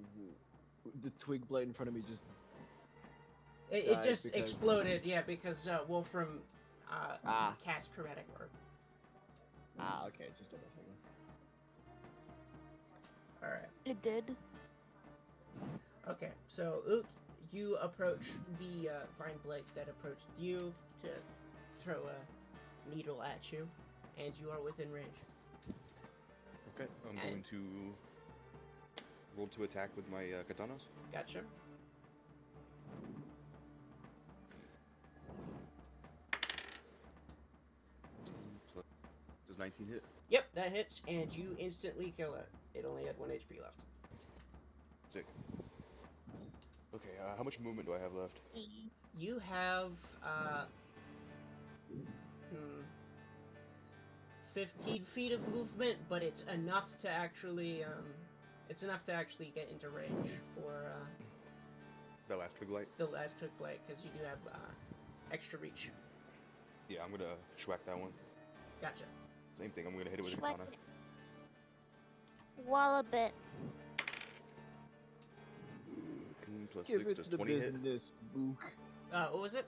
The twig blade in front of me just. It died just because- exploded, yeah, because Wolfram cast chromatic orb. Okay, just double checking. All right. It did. Okay, so Ook, you approach the vine blade that approached you to throw a needle at you, and you are within range. Okay, I'm going to roll to attack with my katanas. Gotcha. Does 19 hit? Yep, that hits, and you instantly kill it. It only had 1 HP left. Sick. Okay, how much movement do I have left? You have 15 feet of movement, but it's enough to actually get into range for That last twig light? the last twig blight, because you do have extra reach. Yeah, I'm gonna schwack that one. Gotcha. Same thing, I'm gonna hit it with a Schwack katana. it. Wallabit. Plus Give 6, it does the 20 hit? business, Book. What was it?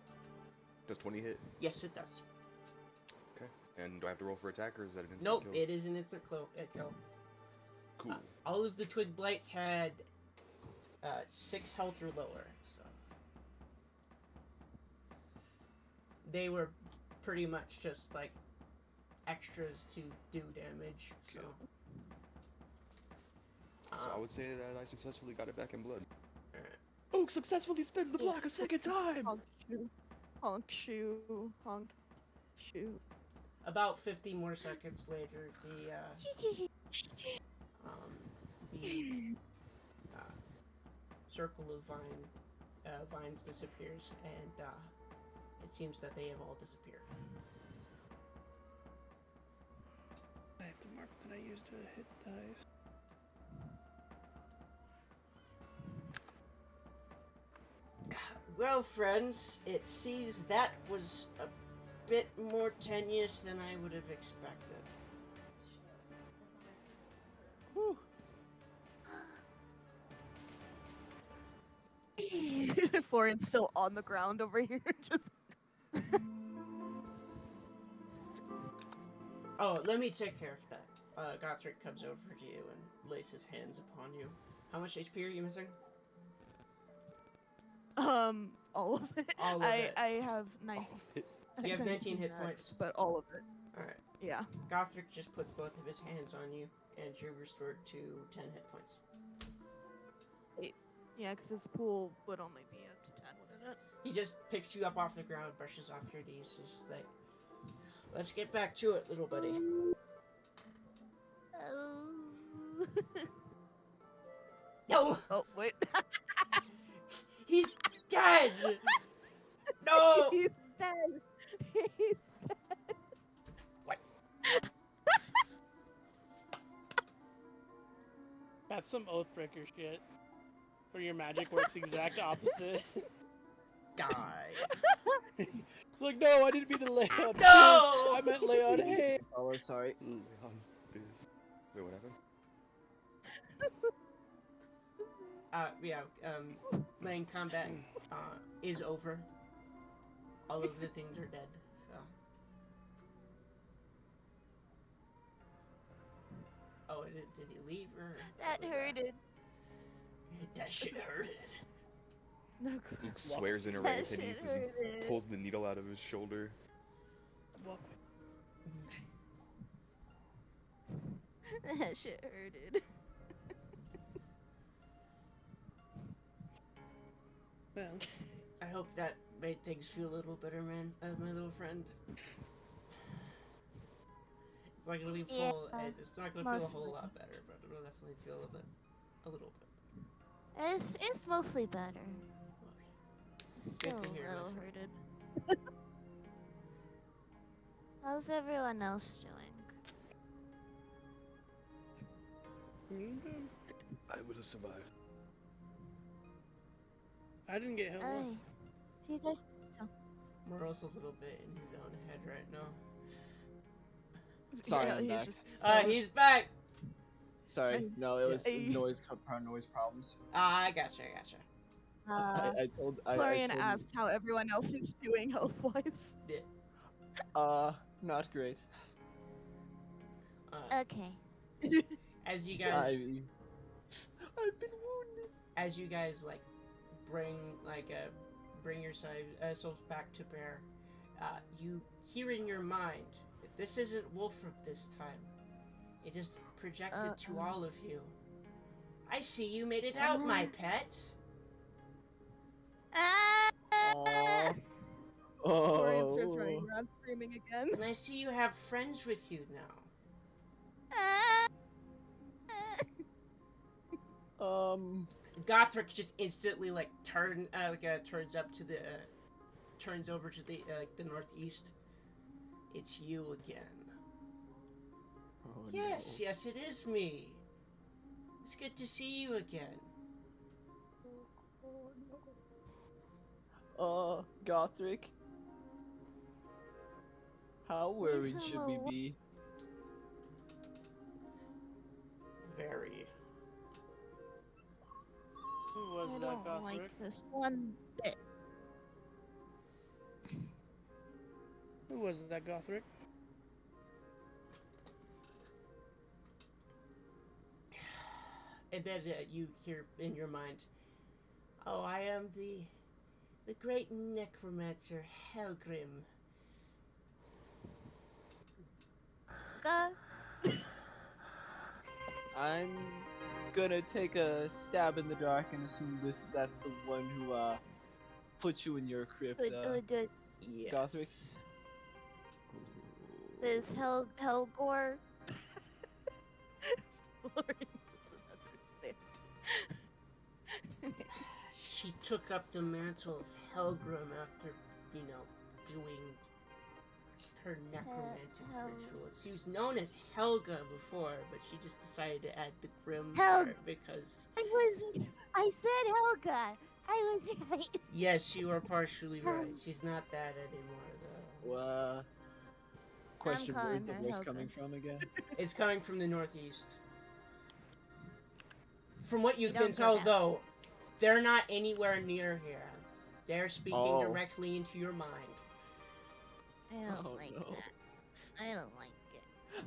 Does 20 hit? Yes, it does. Okay. And do I have to roll for attack, or is that an instant Nope, kill? it is an instant kill. Cool. All of the twig blights had 6 health or lower, so they were pretty much just like extras to do damage. So, So I would say that I successfully got it back in blood. alright. Oak successfully spins the block a second time! Honk shoe. Honk shoe. Honk shoe. About 50 more seconds later, the circle of vines disappears, and it seems that they have all disappeared. I have to mark that I used a hit dice. Well, friends, it seems that was a bit more tenuous than I would have expected. Whew. Florian's still on the ground over here, just. Oh, let me take care of that. Gothric comes over to you and lays his hands upon you. How much HP are you missing? All of it. All of it. I have 19. You have 19 hit max, points. but all of it. Alright. Yeah. Gothric just puts both of his hands on you, and you're restored to 10 hit points. Yeah, because his pool would only be up to 10, wouldn't it? He just picks you up off the ground, brushes off your knees, just like, let's get back to it, little buddy. Oh. No! Oh, wait. He's dead! No! He's dead. He's dead. That's some Oathbreaker shit. Where your magic works exact opposite. Die. Like, no, I didn't mean to lay on No! piss. I meant lay on hay. Oh, sorry. Leon Fizz. Wait, what happened? Lane combat is over. All of the things are dead, so. Oh, did he leave or? That was hurted. That shit hurted. No. Luke swears in That Erang shit as he hurted. pulls the needle out of his shoulder. Walk. That shit hurted. Well, I hope that made things feel a little better, man. My little friend. It's not gonna be Yeah, full. It's not gonna feel a mostly. whole lot better, but it'll definitely feel a little bit. It's mostly better. Good Still to hear, a my little friend. hurted. How's everyone else doing? I will survive. I didn't get hit once. If you guys, Moro's a little bit in his own head right now. Sorry, yeah, I'm he's back. just He's back! Sorry, no, it was Hey. noise problems. I gotcha. I told Florian I told asked how everyone else is doing health-wise. not great. okay. As you guys, I've been wounded. as you guys like bring yourselves back to bear, you hear in your mind that this isn't Wolfram this time. It is projected to all of you. I see you made it out, my pet. Florian starts Oh. running around screaming again. And I see you have friends with you now. Gothric just instantly turns over to the northeast. It's you again. Oh, Yes, no. yes, it is me. It's good to see you again. Gothric. How worried should we be? Very. Who was I that, don't Gothric? like this one bit. Who was that, Gothric? And then you hear in your mind, "Oh, I am the great necromancer Helgrim." I'm gonna take a stab in the dark and assume that's the one who put you in your crypt. Yes. Gothric? This Helgor. Florian doesn't understand. She took up the mantle of Helgrim after, doing her necromantic rituals. She was known as Helga before, but she just decided to add the Grim part because... I said Helga. I was right. Yes, you are partially right. She's not that anymore, though. Question, where's calling the her voice Helga. coming from again? It's coming from the northeast. From what you You can don't go tell, down. though, they're not anywhere near here. They're speaking Oh. directly into your mind. I don't Oh, like no. that. I don't like it.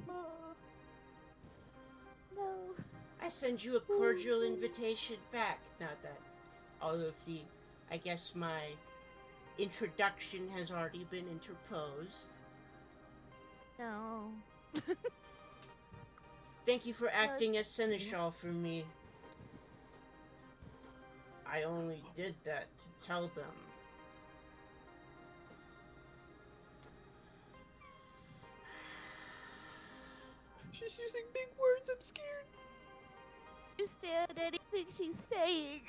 No. I send you a cordial invitation back. Now that all of the, I guess my introduction has already been interposed. No. Thank you for acting as seneschal for me. I only did that to tell them. She's using big words, I'm scared. Understand anything she's saying.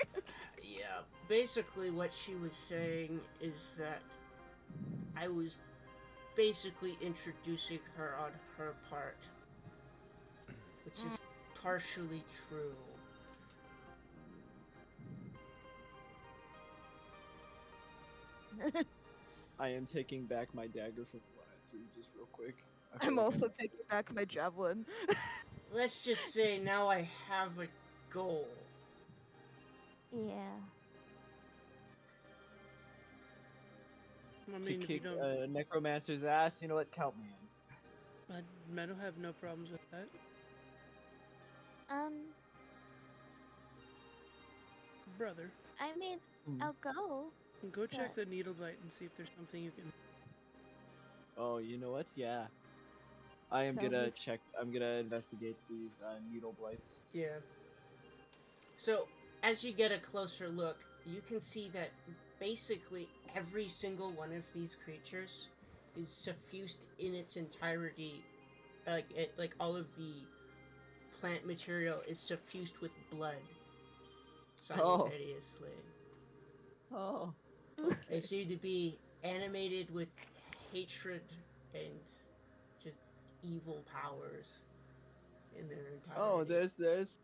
Yeah, basically what she was saying is that I was basically introducing her on her part, which is partially true. I am taking back my dagger from what I threw just real quick. I feel I'm like also taking back my javelin. Let's just say now I have a goal. Yeah. I to mean, if you kick don't, a necromancer's ass. You know what? Count me in. I don't have no problems with that. Um. Brother. I mean, I'll go. Go check But- the needle blight and see if there's something you can. Oh, you know what? Yeah. I am So gonna we- check. I'm gonna investigate these needle blights. Yeah. So, as you get a closer look, you can see that basically every single one of these creatures is suffused in its entirety. Like all of the plant material is suffused with blood simultaneously. Oh. They seem to be animated with hatred and just evil powers in their entirety. Oh, there's.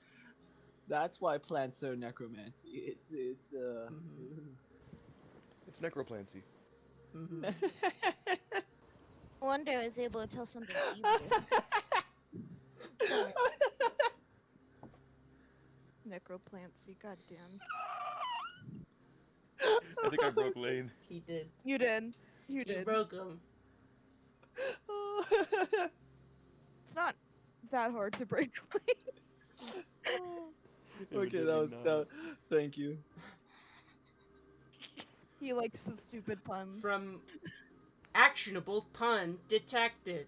That's why plants are necromancy. It's Mhm. It's necroplancy. Mhm. I wonder I was able to tell something evil. Kill it. Necroplancy, goddamn. I think I broke Lane. He did. You did. You He did. broke him. It's not that hard to break. Okay, that was that. Thank you. He likes the stupid puns. From actionable pun detected.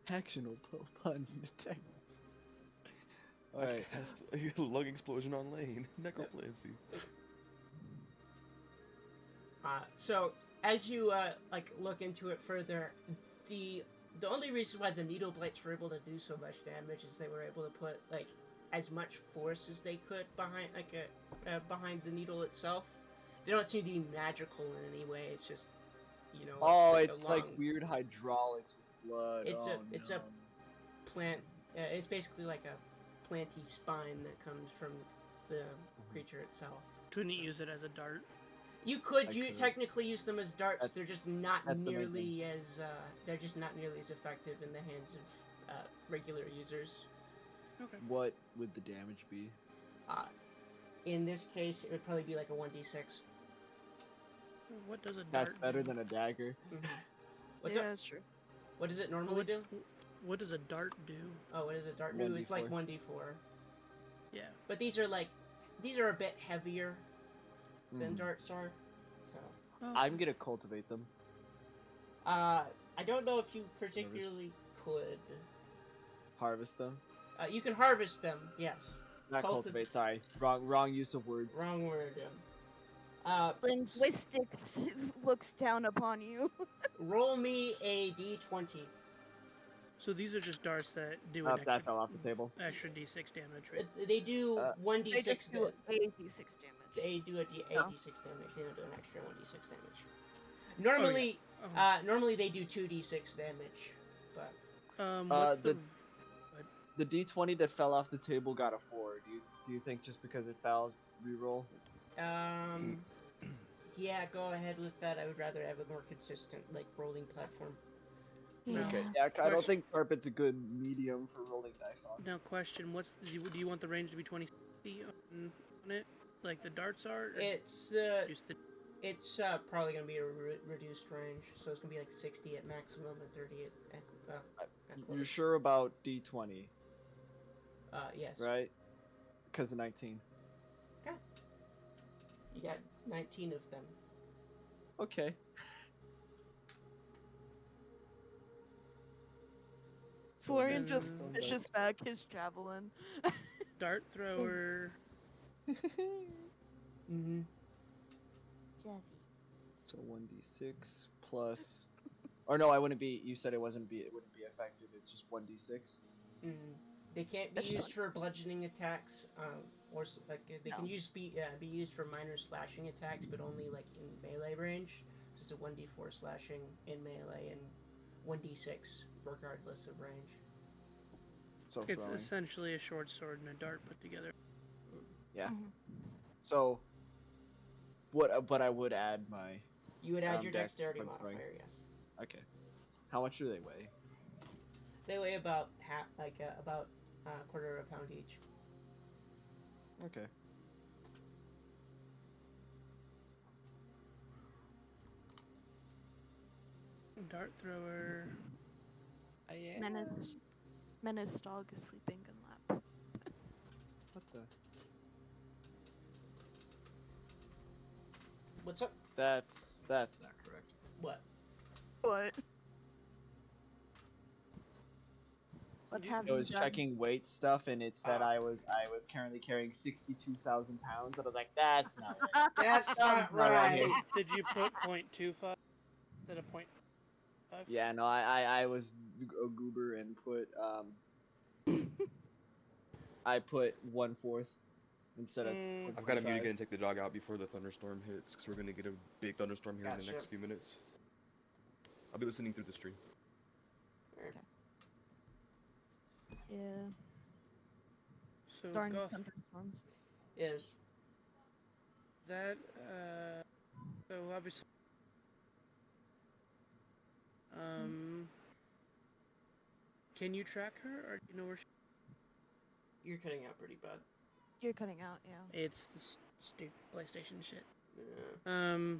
Actionable pun detected. Alright. Cast a lung explosion on Lane. Necroplancy. So as you look into it further, the only reason why the needle blights were able to do so much damage is they were able to put like as much force as they could behind behind the needle itself. They don't seem to be magical in any way. It's just Oh, like it's a like long weird hydraulics with blood. It's oh, it's no. a plant. It's basically like a planty spine that comes from the creature itself. Couldn't use it as a dart. You could I you could. technically use them as darts. That's- They're just not that's the main nearly as effective in the hands of regular users. Okay. What would the damage be? In this case, it would probably be like a 1d6. What does a dart That's better do? than a dagger. What's yeah, up? that's true. What does it normally What, do? what does a dart do? Oh, what does a dart do? It's like 1d4. 1d4. Yeah. But these are a bit heavier than Mhm. darts are. So. Oh, I'm gonna cultivate them. I don't know if you particularly could. Harvest them. You can harvest them, yes. Not Cultiv- cultivate. Sorry, wrong use of words. Wrong word. Linguistics looks down upon you. Roll me a d20. So these are just darts that do Oh, an that extra, fell off the table. extra d6 damage, right? They do Uh, 1d6 They just do d6 damage. They do a Oh. d6 damage. They don't do an extra 1d6 damage. Normally, Oh. normally they do 2d6 damage, but What's the- The D20 that fell off the table got a 4. Do you think just because it fell, reroll? yeah, go ahead with that. I would rather have a more consistent like rolling platform. Yeah. Okay. Yeah, I don't Question. think carpet's a good medium for rolling dice on. Now, question: do you want the range to be 20 on it, like the darts are? Or It's just the It's probably gonna be a reduced range, so it's gonna be like 60 at maximum and 30 at You're close. sure about D20, Yes. right? Because of 19. You got 19 of them. Okay. Florian just then- pushes back his javelin. dart thrower. Mm-hmm. Javi. So 1d6 plus. Or no, I wouldn't be. You said it wouldn't be effective. It's just 1d6. Mm-hmm. They can't be That's used for bludgeoning attacks, or they can No. be used for minor slashing attacks, but only like in melee range. So it's a 1d4 slashing in melee and 1d6 regardless of range. So It's throwing. essentially a short sword and a dart put together. Yeah. Mhm. So. But I would add my. You would add your Dex dexterity when throwing. modifier, yes. Okay. How much do they weigh? They weigh about about a quarter of a pound each. Okay. Dart thrower. Menace dog is sleeping in lap. the? What's up? That's not correct. What? What? Let's have I you was done. checking weight stuff, and it said Ah. I was currently carrying 62,000 pounds, and I was like, that's not right. That's Sounds not not right right. here. Did you put 0.25 instead of 0.5? Yeah, no, I was a goober and put I put 1/4 instead of Mm, I've got to mute 0.25. again and take the dog out before the thunderstorm hits, because we're gonna get a big thunderstorm here in the Gotcha. next few minutes. I'll be listening through the stream. Yeah. so Darn Goth, thunderstorms. Is that so obviously can you track her or do you know where she? you're cutting out pretty bad. You're cutting out, yeah. It's the stupid PlayStation shit. Yeah.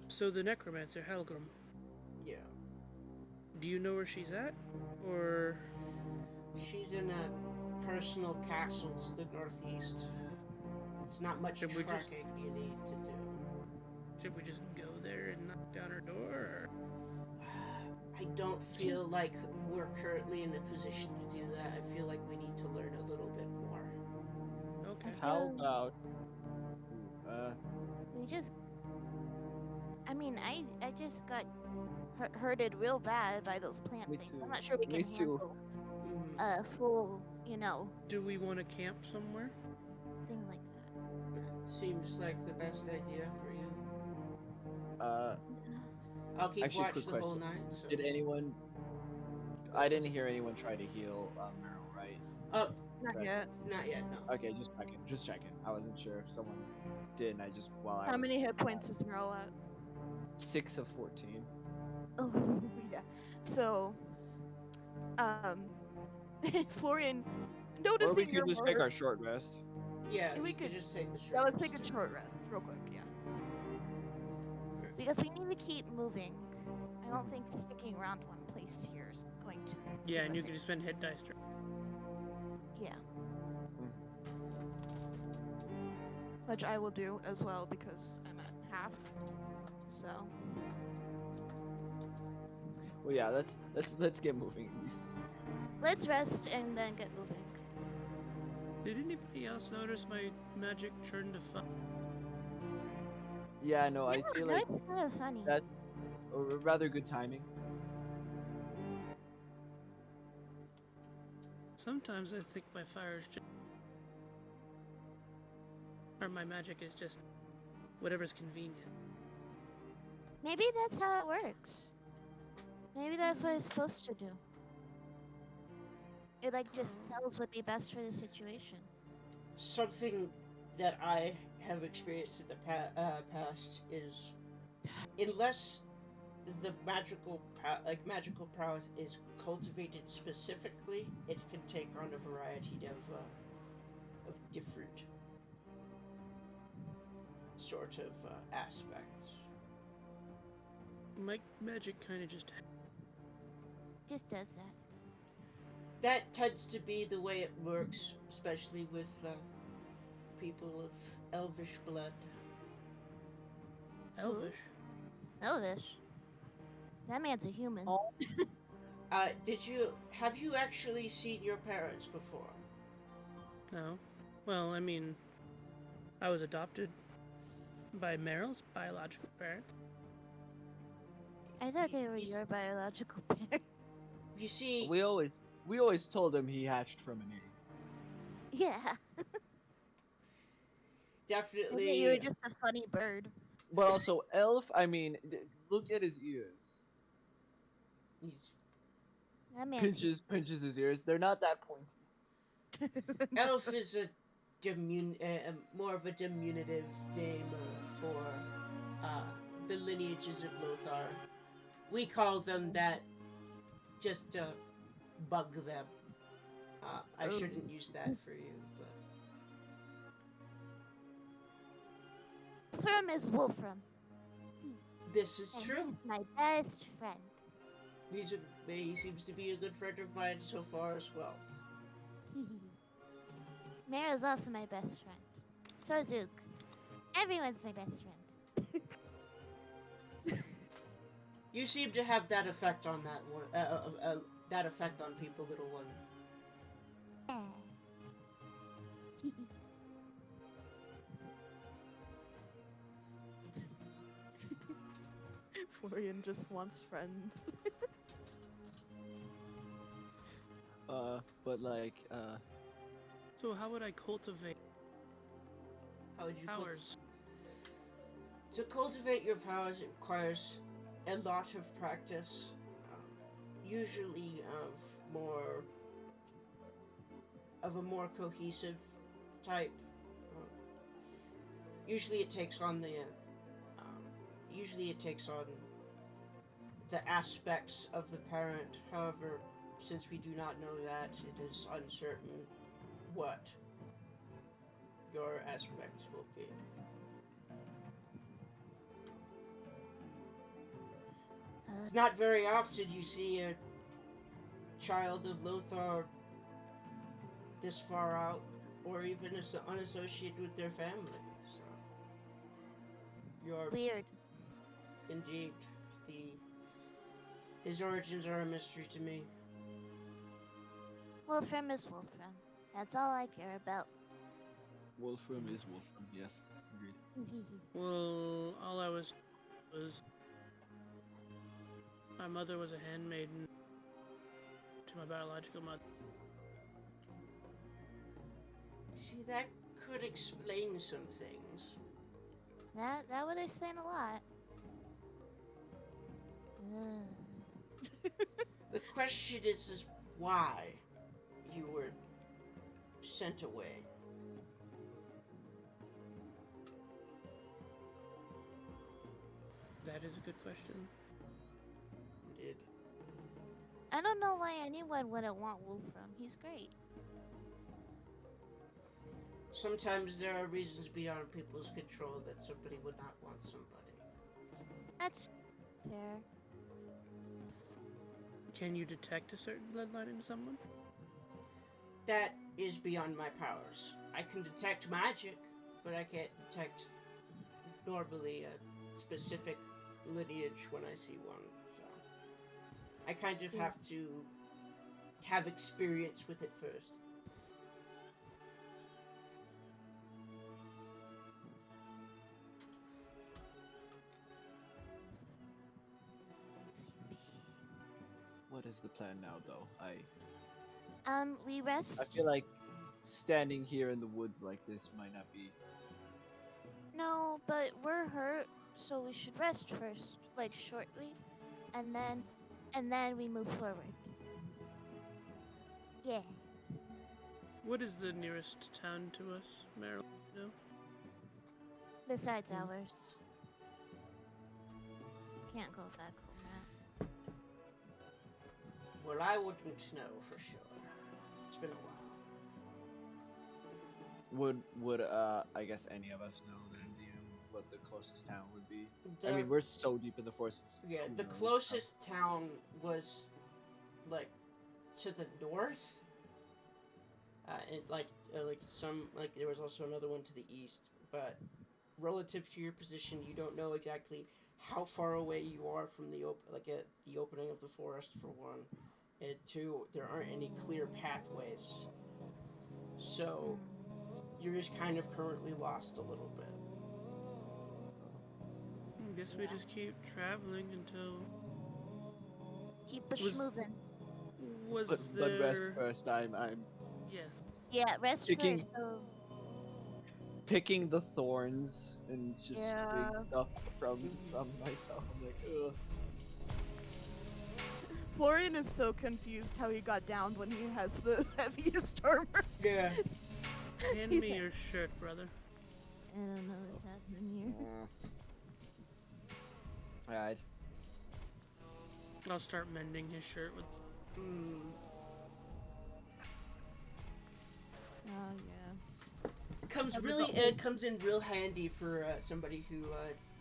So the necromancer Helgrim, Yeah. do you know where she's at, or She's in a personal castle to the northeast. It's not much Should we just- tracking you need to do. should we just go there and knock down her door? Or? I don't feel like we're currently in a position to do that. I feel like we need to learn a little bit more. Okay. How feel- about We just. I mean, I just got hurted real bad by those plant Me things. too. I'm not sure we Me can too. handle a full, Do we want to camp somewhere? thing like that. Seems like the best idea for you. uh I'll keep Actually, watch quick the whole question. night. So. did anyone? I didn't hear anyone try to heal Meryl, right? Not Right. yet. Not yet. No. Okay, just checking. I wasn't sure if someone did, and I just How many hit points is Meryl at? 6 of 14. Oh, yeah. So, Florian, Or noticing we your could just take more- our short rest. Yeah, We you could could- just take the short. Yeah, let's take a rest. short rest, real quick. Yeah. Because we need to keep moving. I don't think sticking around one place here is going to. Yeah, give and you us can a- just spend hit dice. Yeah. Which I will do as well because I'm at half. So. Well, yeah, let's get moving at least. Let's rest and then get moving. Did anybody else notice my magic turned to fun? Yeah, no, I feel like That's kind of funny. that's a rather good timing. Sometimes I think my fire is just, or my magic is just whatever's convenient. Maybe that's how it works. Maybe that's what it's supposed to do. It just tells what would be best for the situation. Something that I have experienced in the past is, unless the magical prowess is cultivated specifically, it can take on a variety of different sort of aspects. My magic kind of just. Just does that. That tends to be the way it works, especially with people of elvish blood. Elvish. Elvish. That man's a human. Oh. Have you actually seen your parents before? No. Well, I mean, I was adopted by Meryl's biological parents. I thought they were He's- your biological parents. You see, We always told him he hatched from an egg. Yeah. I definitely. thought you were just a funny bird. But also, elf. I mean, look at his ears. he's- That man's Pinches his ears. They're not that pointy. Elf is a more of a diminutive name for the lineages of Lothar. We call them that just to bug them. I shouldn't use that for you, but Wolfram is Wolfram. this is And true. he's my best friend. He seems to be a good friend of mine so far as well. Mara's also my best friend. So Duke. Everyone's my best friend. You seem to have that effect on that one. That effect on people, little one. Florian just wants friends. But like, So how would I cultivate How would you powers? To cultivate your powers, it requires a lot of practice, usually of a more cohesive type. Usually it takes on the aspects of the parent. However, since we do not know that, it is uncertain what your aspects will be. It's not very often you see a child of Lothar this far out, or even unassociated with their family. So, you're Weird. indeed his origins are a mystery to me. Wolfram is Wolfram. That's all I care about. Wolfram is Wolfram. Yes, agreed. Well, all I was my mother was a handmaiden to my biological mother. See, that could explain some things. That would explain a lot. Ugh. The question is why you were sent away. That is a good question. Indeed. I don't know why anyone wouldn't want Wolfram. He's great. Sometimes there are reasons beyond people's control that somebody would not want somebody. That's fair. Can you detect a certain bloodline in someone? That is beyond my powers. I can detect magic, but I can't detect normally a specific lineage when I see one. So I kind of have to have experience with it first. What is the plan now, though? We rest. I feel like standing here in the woods like this might not be. No, but we're hurt, so we should rest first, like shortly, and then we move forward. Yeah. What is the nearest town to us, Marilyn? No? Besides ours. Can't go back home now. Well, I wouldn't know for sure. It's been a while. Would I guess any of us know then, DM, what the closest town would be? I The- mean, we're so deep in the forests. Yeah, who the knows? closest town was like to the north. And like there was also another one to the east, but relative to your position, you don't know exactly how far away you are from the the opening of the forest for one, and two, there aren't any clear pathways. So you're just kind of currently lost a little bit. I guess we just keep traveling until. Keep us Was- moving. Was But rest there? first. I'm Yes. Yeah, rest Picking- first. So picking the thorns and just Yeah. doing stuff from myself. I'm like, ugh. Florian is so confused how he got downed when he has the heaviest armor. Yeah. Hand He's me like- your shirt, brother. I don't know what's happening here. Alright. I'll start mending his shirt with. Oh yeah. It comes in real handy for somebody who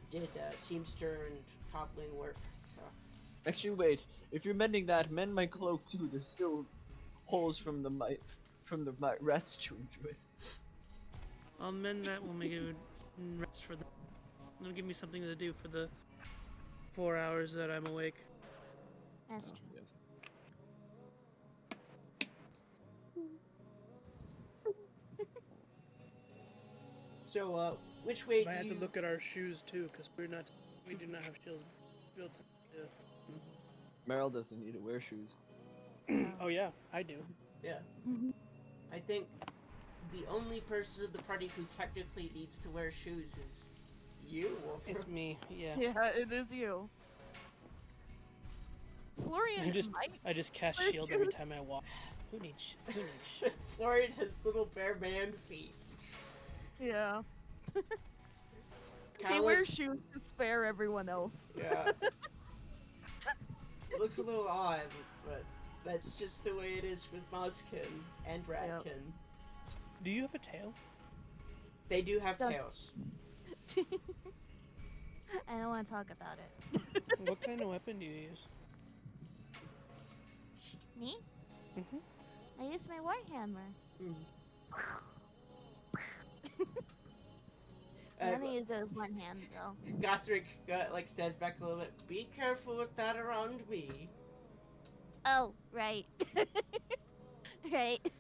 did seamster and cobbling work. So. Actually, wait. If you're mending that, mend my cloak too. There's still holes from the from the rats chewing through it. I'll mend that. We'll make it rest for the. It'll give me something to do for the 4 hours that I'm awake. That's Oh, true. yeah. So, which way But I do have you... to look at our shoes too, because we do not have shields built. Meryl doesn't need to wear shoes. Oh yeah, I do. Yeah. I think the only person in the party who technically needs to wear shoes is you, Wolfram. It's me. Yeah. Yeah, it is you. Florian I just cast wear shield every shoes. time I walk. Who needs shield? Florian has little bare man feet. Yeah. He Kyla's- wears shoes to spare everyone else. Yeah. It looks a little odd, but that's just the way it is with Mousekin and Ratkin. Do you have a tail? They do have Don't- tails. I don't want to talk about it. What kind of weapon do you use? Me? Mhm. I use my warhammer. Mm. I only use it with one hand though. Gothric stands back a little bit. Be careful with that around me. Oh, right. right.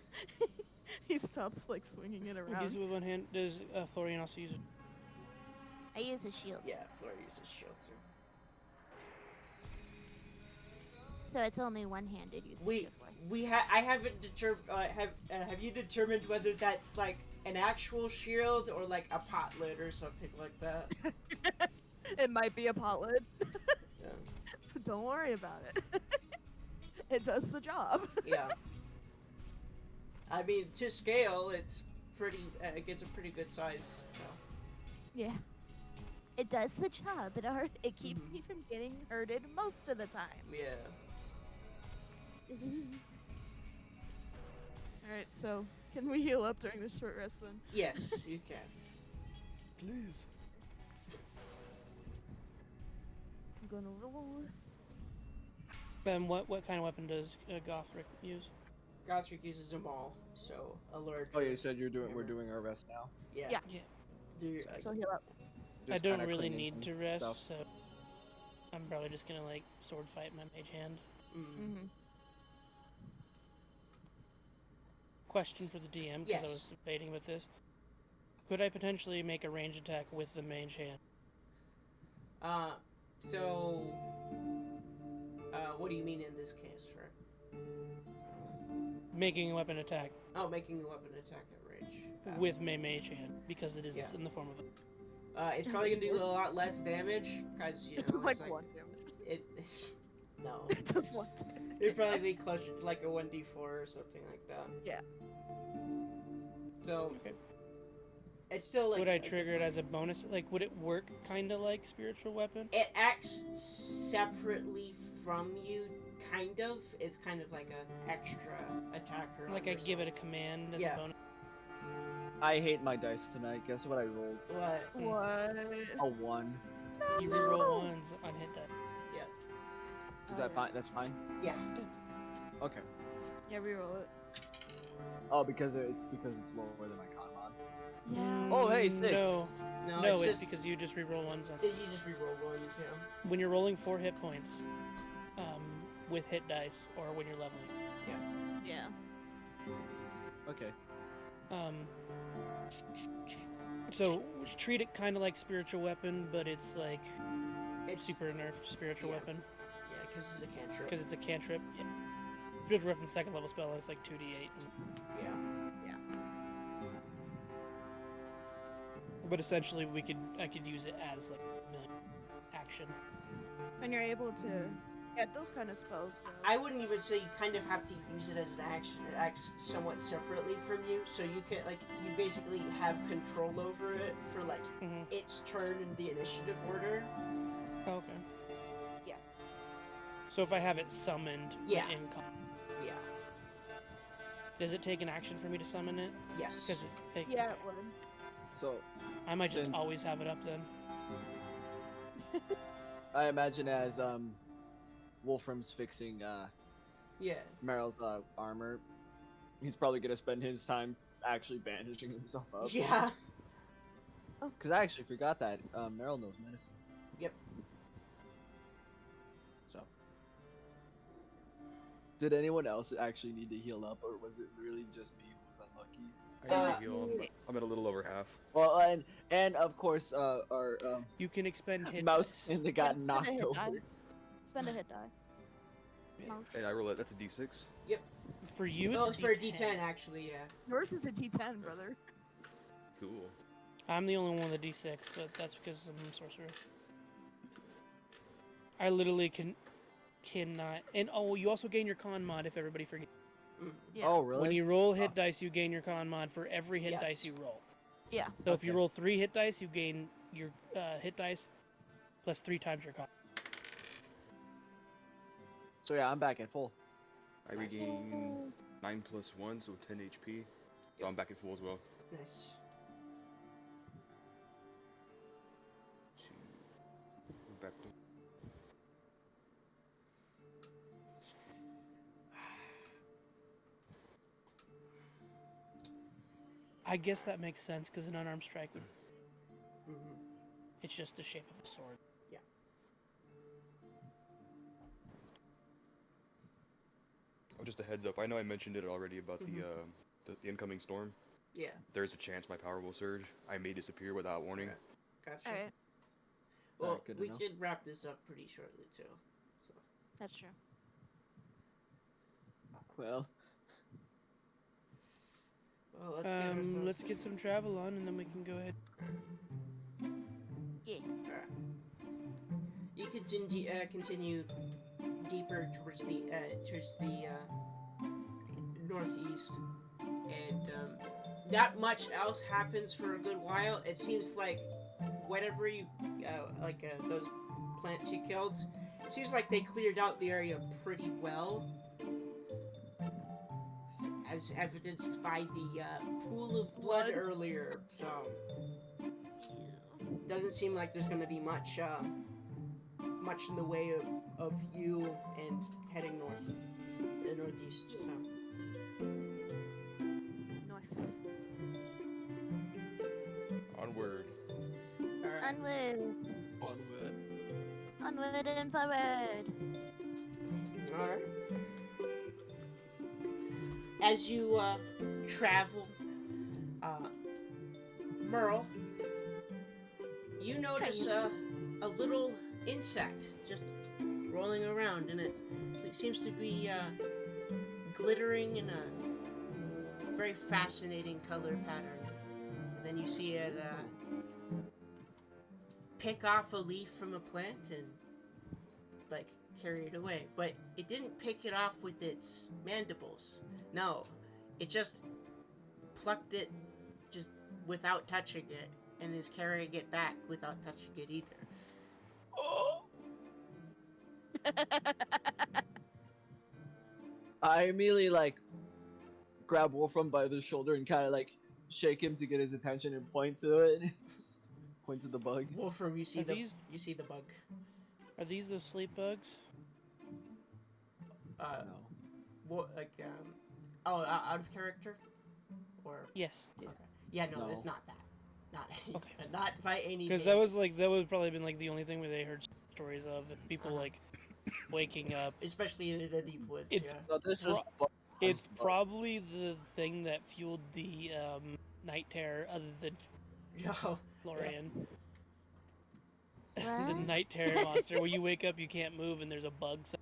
He stops like swinging it Use around. it with one hand. Does Florian also use it? I use a shield. Yeah, Flora uses shield too. So it's only one-handed usage of one. I haven't determined. Have you determined whether that's like an actual shield or like a pot lid or something like that? It might be a pot lid. Yeah. But don't worry about it. It does the job. Yeah. I mean, to scale, it's pretty. It gets a pretty good size. So. Yeah. It does the job. It keeps me from getting hurted most of the time. Yeah. Alright, so can we heal up during this short rest then? Yes, you can. Please. I'm gonna roll. Ben, what kind of weapon does Gothric use? Gothric uses them all, so alert. Oh, you said we're doing our rest now. Yeah. Yeah. Yeah. So heal up. I Just don't kinda really cleaning need some to rest, stuff. so I'm probably just gonna like sword fight my mage hand. Mm-hmm. Question for the DM, because I was Yes. debating with this. Could I potentially make a range attack with the mage hand? So, what do you mean in this case, right? Making a weapon attack Oh, making a weapon attack at range. with my mage hand, because it is Yeah. in the form of a... It's probably gonna do a lot less damage, because, you know, It does it's like, like 1 damage. it's... No. It does 1 damage. It'd probably be closer to like a 1d4 or something like that. Yeah. So, Okay. it's still like... Would I trigger it as a bonus? Like, would it work kind of like spiritual weapon? It acts separately from you, kind of. It's kind of like an extra attacker. Like I give it a command as Yeah. a bonus? I hate my dice tonight. Guess what I rolled? What? What? A 1. You reroll ones on hit die. Is that fine? That's fine? Yeah. Okay. Yeah, reroll it. Oh, because it's lower than my con mod. Yeah. Oh, hey, 6. No, No, no, it's it's just... because you just reroll ones on. You just reroll ones, yeah. When you're rolling 4 hit points, with hit dice, or when you're leveling. Yeah. Okay. So treat it kind of like spiritual weapon, but it's like It's... super nerfed spiritual Yeah. weapon Yeah, because it's a cantrip. because it's a cantrip. Yeah. Spiritual weapon 2nd level spell, and it's like 2d8. Yeah. But essentially, I could use it as like action. When you're able to get those kind of spells, though. I wouldn't even say you kind of have to use it as an action. It acts somewhat separately from you, so you can, like, you basically have control over it for, like, Mm-hmm. its turn in the initiative order. Oh, okay. Yeah. So if I have it summoned Yeah. in Yeah. does it take an action for me to summon it? Yes. Because Yeah, it would. So, I might just Then- always have it up then. I imagine as Wolfram's fixing Yeah. Meryl's armor, He's probably gonna spend his time actually bandaging himself up. Yeah. Because I actually forgot that Meryl knows medicine. Yep. So, did anyone else actually need to heal up, or was it really just me who was unlucky? I need Uh, to heal. I'm at a little over half. Well, and of course, our You can expend hit mouse dice. and they got Spend a knocked hit over. die. Spend a hit die. Yeah. Mouse. And I roll it. That's a D6. For you, Oh, it's it's for a D10 actually. Yeah. Yours is a D10, brother. Cool. I'm the only one with a D6, but that's because I'm a sorcerer. I literally cannot. And oh, you also gain your con mod if everybody forgets. Yeah. Oh, really? When you roll hit dice, you gain your con mod for every hit Yes. dice you roll. Yeah. So if you Okay. roll 3 hit dice, you gain your hit dice plus 3 times your con. So yeah, I'm back at full. I regain 9 plus 1, so 10 HP. So I'm back at full as well. Nice. Back to... I guess that makes sense because an unarmed strike, Hmm. it's just the shape of a sword. Oh, just a heads up. I know I mentioned it already about the incoming storm. Yeah. There's a chance my power will surge. I may disappear without warning. Alright. Gotcha. All right. Well, Alright, good to we know. could wrap this up pretty shortly too. So. That's true. Well, Well, let's get ourselves. Let's get some travel on, and then we can go ahead. Yeah. Alright. You could continue deeper towards the northeast, and not much else happens for a good while. It seems like whatever you those plants you killed, it seems like they cleared out the area pretty well, as evidenced by the pool of blood earlier. So doesn't seem like there's going to be much in the way of you and heading north, the northeast. So. North. Onward. Alright. Onward. onward. Onward and forward. Alright. As you travel, Merle, you notice a little insect just rolling around, and it seems to be glittering in a very fascinating color pattern. And then you see it pick off a leaf from a plant and like carry it away, but it didn't pick it off with its mandibles. No, it just plucked it just without touching it, and is carrying it back without touching it either. I immediately like grab Wolfram by the shoulder and kind of like shake him to get his attention and point to it. Point to the bug. Wolfram, you see Are the these- you see the bug. Are these the sleep bugs? No. What out of character, or Yes. okay. Yeah, no, No. it's not that. Not Okay. not by any. Because that would probably been like the only thing where they heard stories of people like waking up. especially in the Deepwoods. It's No, this is Pro- bug. It's bug. probably the thing that fueled the night terror, other than Yeah. No. Florian. the What? night terror monster, where you wake up, you can't move, and there's a bug. So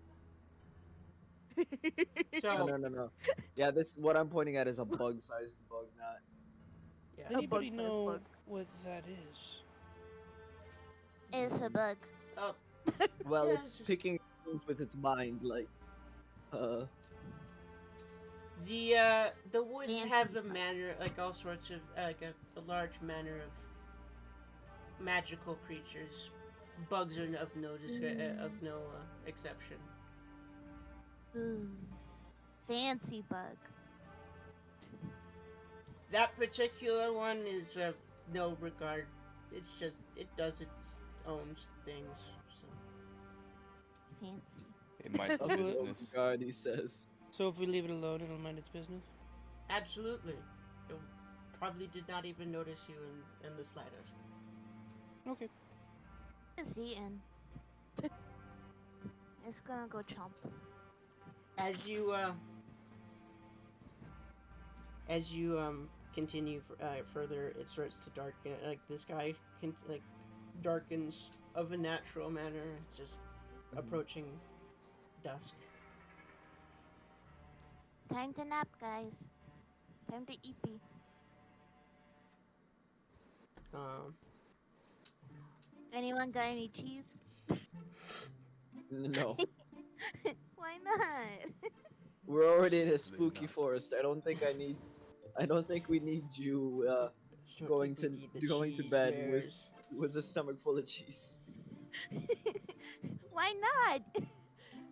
No. Yeah, this what I'm pointing at is a bug-sized bug, not. yeah. Does anybody bug-sized know bug. what that is? It's a bug. Oh, Well, Yeah, it's it's just- picking things with its mind, like. the woods Yeah. have a manner, like all sorts of like a large manner of magical creatures. Bugs are of no exception. Ooh. Fancy bug. That particular one is of no regard. It's just it does its own things. So. Fancy. It minds its Okay. business. God, he says. So if we leave it alone, it'll mind its business. Absolutely. It probably did not even notice you in the slightest. Okay. It's eating. It's gonna go chomp. As you continue further, it starts to darken. Like the sky darkens of a natural manner. It's just approaching dusk. Time to nap, guys. Time to eepy. Um, Anyone got any cheese? No, Why not? we're already in a Absolutely spooky not. forest. I don't think we need you don't going think to we need the going to cheese bed wares. with a stomach full of cheese. Why not?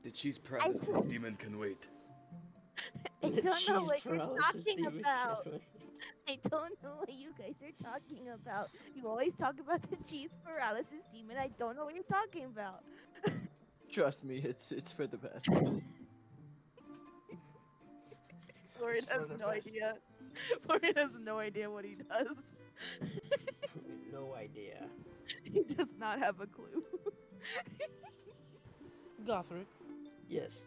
The cheese I, paralysis demon can wait. I The don't know cheese what you're paralysis talking demon. about. I don't know what you guys are talking about. You always talk about the cheese paralysis demon. I don't know what you're talking about. Trust me, it's for the best. Just Florian It's for has the no best. idea. Florian has no idea what he does. No idea. He does not have a clue. Gothric, Yes.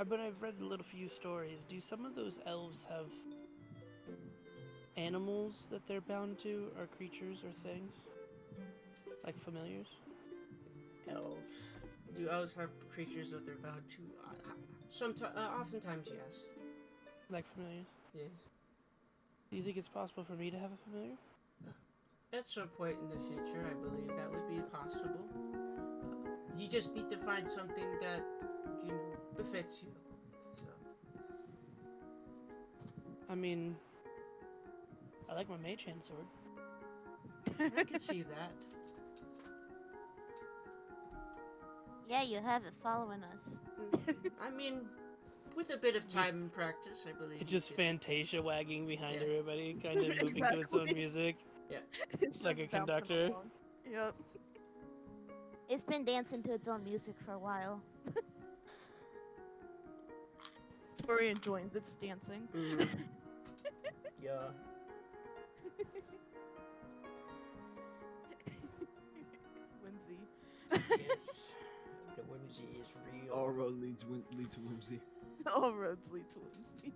but I've read a little few stories. Do some of those elves have animals that they're bound to, or creatures or things? Like familiars? Elves. Do elves have creatures that they're bound to? Oftentimes, yes. Like familiars? Yes. Do you think it's possible for me to have a familiar? At some point in the future, I believe that would be possible. You just need to find something that, befits you. So. I mean, I like my mage hand sword. I can see that. Yeah, you have it following us. I mean, with a bit of time and practice, I believe. It's you just could- Fantasia wagging behind Yeah. everybody, kind of moving to its own Exactly. music. It's Like just a bouncing conductor. along. Yep. It's been dancing to its own music for a while. Florian joins its dancing. Mhm. Yeah. Whimsy. Yes. The whimsy is real. all road lead to whimsy. All roads lead to whimsy.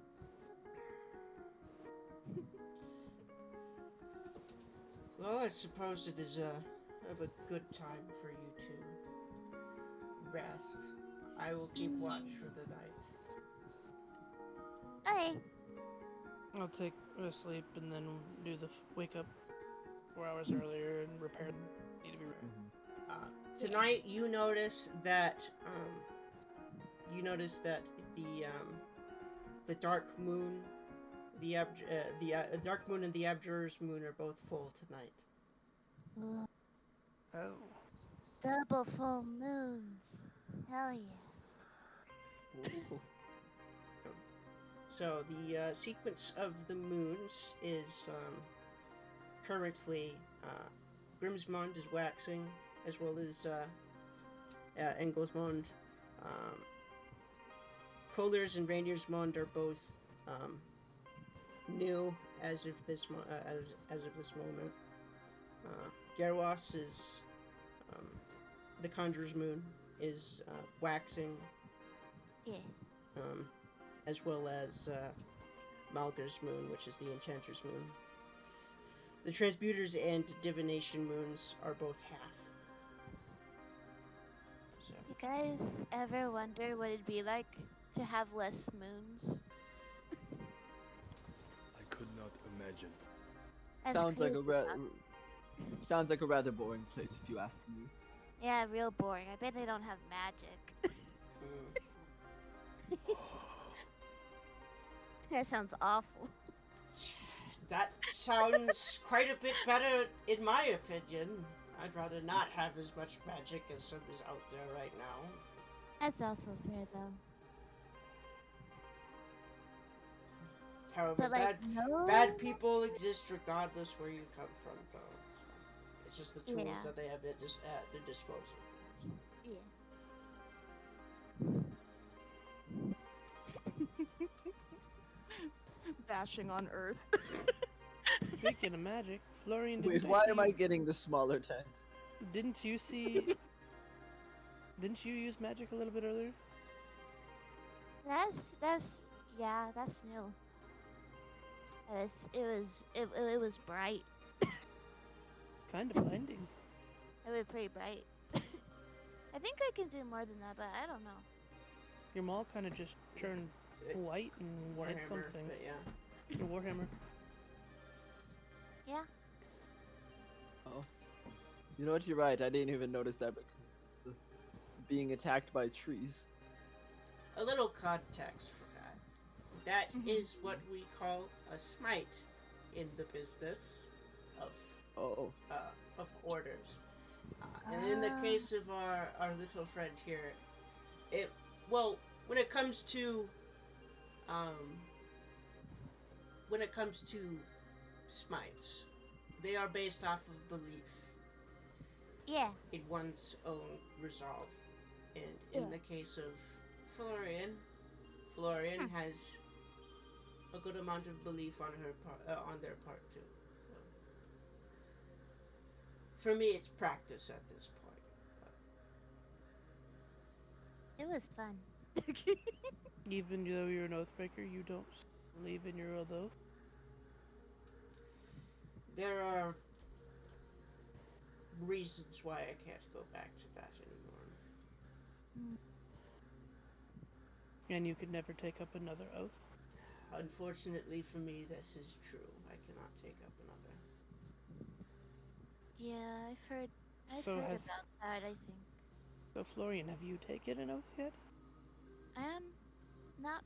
Well, I suppose it is of a good time for you to rest. I will keep watch for the night. Okay. I'll take a sleep and then do the wake up 4 hours earlier and repair need to be repaired. Tonight, you notice that the dark moon, the dark moon and the abjurer's moon are both full tonight. Oh. Double full moons. Hell yeah. So the sequence of the moons is currently Grimsmond is waxing, as well as Engelsmond. Kohler's and Reindeersmond are both new as of this as of this moment. Gerwas is the Conjurer's moon is waxing. Yeah. As well as Malgar's moon, which is the Enchanter's moon. The Transmuters and Divination moons are both half. So, You guys ever wonder what it'd be like to have less moons? I could not imagine. That's Sounds like crazy, sounds like a rather boring place if you ask me. Yeah, real boring. I bet they don't have magic. That sounds awful. that sounds quite a bit better, in my opinion. I'd rather not have as much magic as some is out there right now. That's also fair, though. However, But like, no. bad people exist regardless where you come from, though. So it's just the tools Yeah. that they have at their disposal. Yeah. Bashing on Earth. Speaking of magic, Florian, Wait, didn't why see am I getting the smaller tent? Didn't you see? Didn't you use magic a little bit earlier? Yeah, that's new. It was bright. Kind of blinding. It was pretty bright. I think I can do more than that, but I don't know. Your maul kind of just turned white and hit Warhammer, something. but yeah. Your warhammer. Yeah. Oh. You know what? You're right. I didn't even notice that because of being attacked by trees. A little context for that. That is what we call a smite in the business of orders. And in the case of our little friend here, when it comes to smites, they are based off of belief. Yeah. In one's own resolve. And in the case of Florian has a good amount of belief on their part too. So, for me, it's practice at this point. But. It was fun. Even though you're an oathbreaker, you don't believe in your old oath? There are reasons why I can't go back to that anymore. And you could never take up another oath? Unfortunately for me, this is true. I cannot take up another. Yeah, I've heard about that, I think. So, Florian, have you taken an oath yet? Not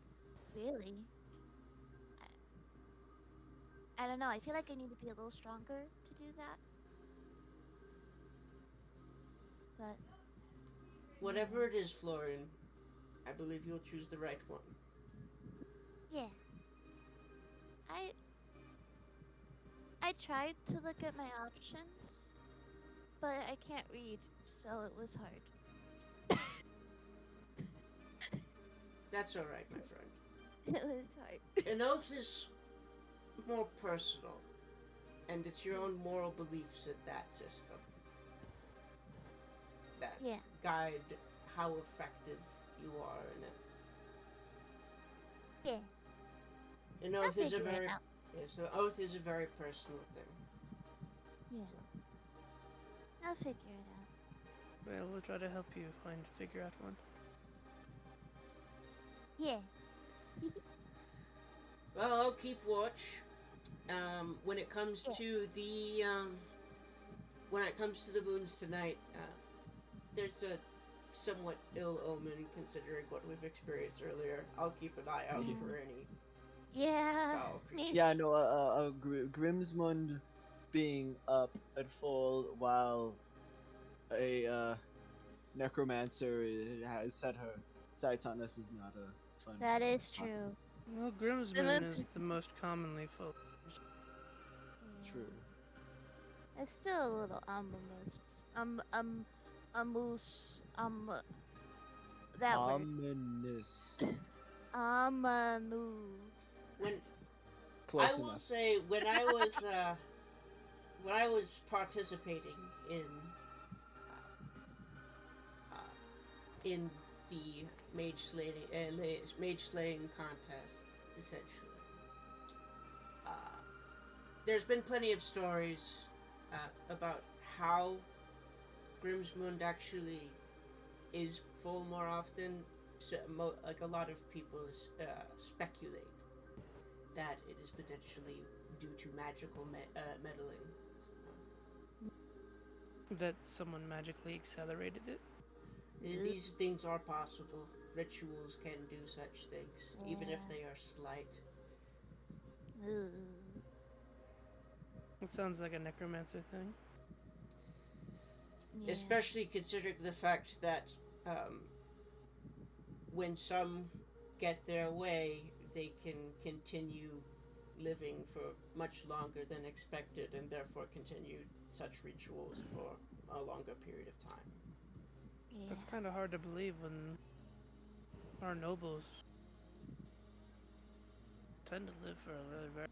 really. I don't know. I feel like I need to be a little stronger to do that. But whatever it is, Florian, I believe you'll choose the right one. Yeah. I tried to look at my options, but I can't read, so it was hard. That's all right, my friend. It was hard. An oath is more personal, and it's your own moral beliefs in that system that guide how effective you are in it. Yeah. An oath is a very oath is a very personal thing. Yeah. I'll figure it out. Well, we'll try to help you figure out one. Yeah. Well, I'll keep watch. When it comes to the moons tonight, there's a somewhat ill omen considering what we've experienced earlier. I'll keep an eye out for any. Yeah. Yeah, no, Grimsmund being up at full while a necromancer has set her sights on us is not a fun. That is true. Well, Grimsmoon is the most commonly focused. True. It's still a little ominous. That word. Ominous. When Close I will enough. say when I was participating in the mage slaying contest, essentially. There's been plenty of stories about how Grimsmund actually is full more often. So, like a lot of people speculate that it is potentially due to magical meddling. That someone magically accelerated it? These things are possible. Rituals can do such things, even if they are slight. It sounds like a necromancer thing. Yeah. Especially considering the fact that when some get their way, they can continue living for much longer than expected and therefore continue such rituals for a longer period of time. Yeah. That's kind of hard to believe when our nobles tend to live for a really very.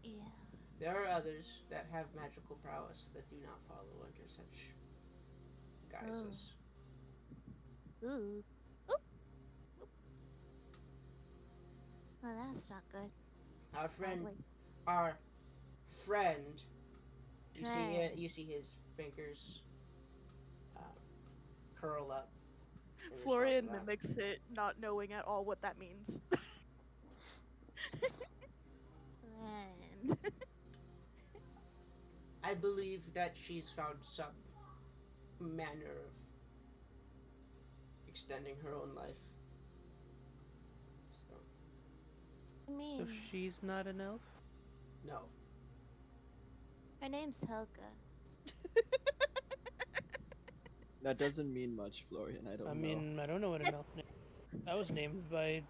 Yeah. There are others that have magical prowess that do not follow under such guises. Ooh. Oop. Oop. Well, that's not good. Our friend, wait. our friend. You see it. Friend. You see his fingers curl up. in response Florian to that. mimics it, not knowing at all what that means. Friend. I believe that she's found some manner of extending her own life. So, I mean, So she's not an elf? no. her name's Helga. That doesn't mean much, Florian. I don't know. I mean, I don't know what an elf name. I was named by.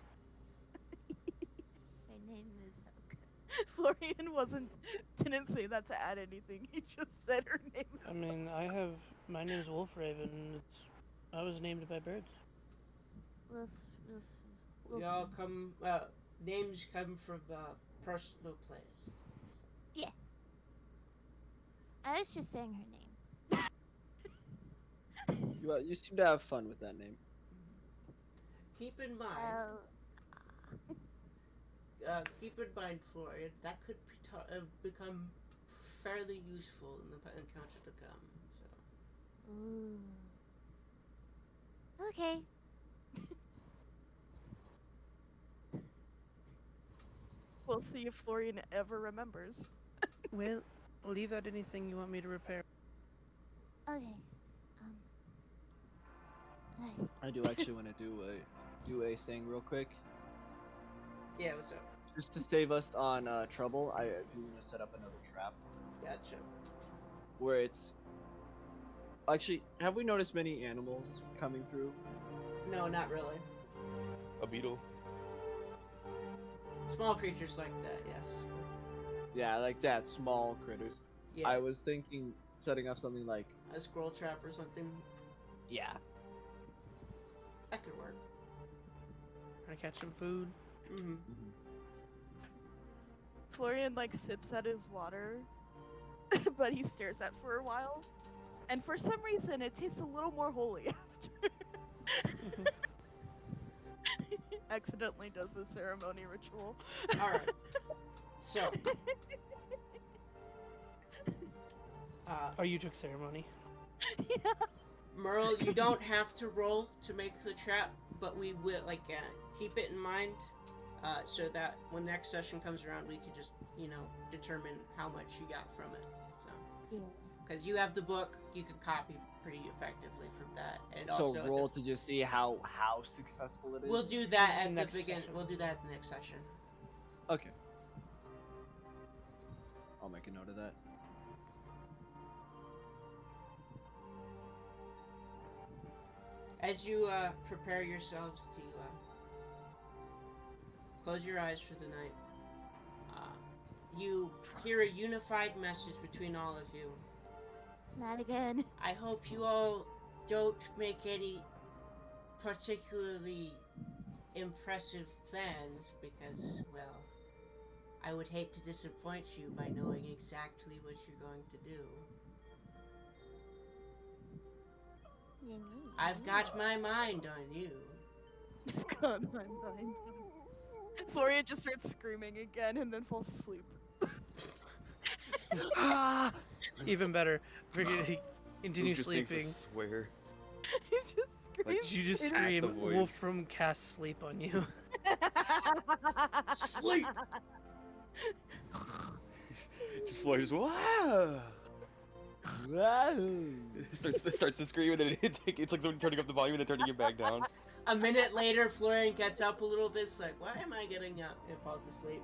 Her name is Helga. Florian didn't say that to add anything. He just said her name. I mean, my name's Wolfraven. I was named by birds. Woof, woof, We woof. all come. Names come from personal place. I was just saying her name. You seem to have fun with that name. Keep in mind. Keep in mind, Florian. That could become fairly useful in the encounter to come. So. Ooh. Okay. We'll see if Florian ever remembers. Well, leave out anything you want me to repair. Okay. Hey. I do actually want to do a thing real quick. Yeah, what's up? Just to save us on trouble, I do want to set up another trap Gotcha. where it's. Actually, have we noticed many animals coming through? No, not really. A beetle. Small creatures like that, yes. Yeah, like that, small critters. Yeah. I was thinking setting up something like. A scroll trap or something. Yeah. That could work. Trying to catch some food. Mm-hmm. Florian sips at his water, but he stares at for a while, and for some reason it tastes a little more holy after. Accidentally does the ceremony ritual. Alright. So. Oh, you took ceremony. Yeah. Merle, you don't have to roll to make the trap, but we will, keep it in mind, so that when the next session comes around, we can just, determine how much you got from it. So, Yeah. because you have the book, you can copy pretty effectively from that, and So also roll to just see how successful it is. we'll do that at the Next beginning. session. We'll do that at the next session. Okay. I'll make a note of that. As you prepare yourselves to close your eyes for the night, you hear a unified message between all of you. Not again. I hope you all don't make any particularly impressive plans because, well, I would hate to disappoint you by knowing exactly what you're going to do. I've got my mind on you. God, my mind. Florian just starts screaming again and then falls asleep. Even better. We're gonna continue Luke just thinks sleeping. I swear. He just screams. Did you just in- scream, the voice. Wolfram cast sleep on you? Sleep! Just wow. starts to scream and then it's like someone turning up the volume and then turning it back down. A minute later, Florian gets up a little bit. It's like, why am I getting up? And falls asleep.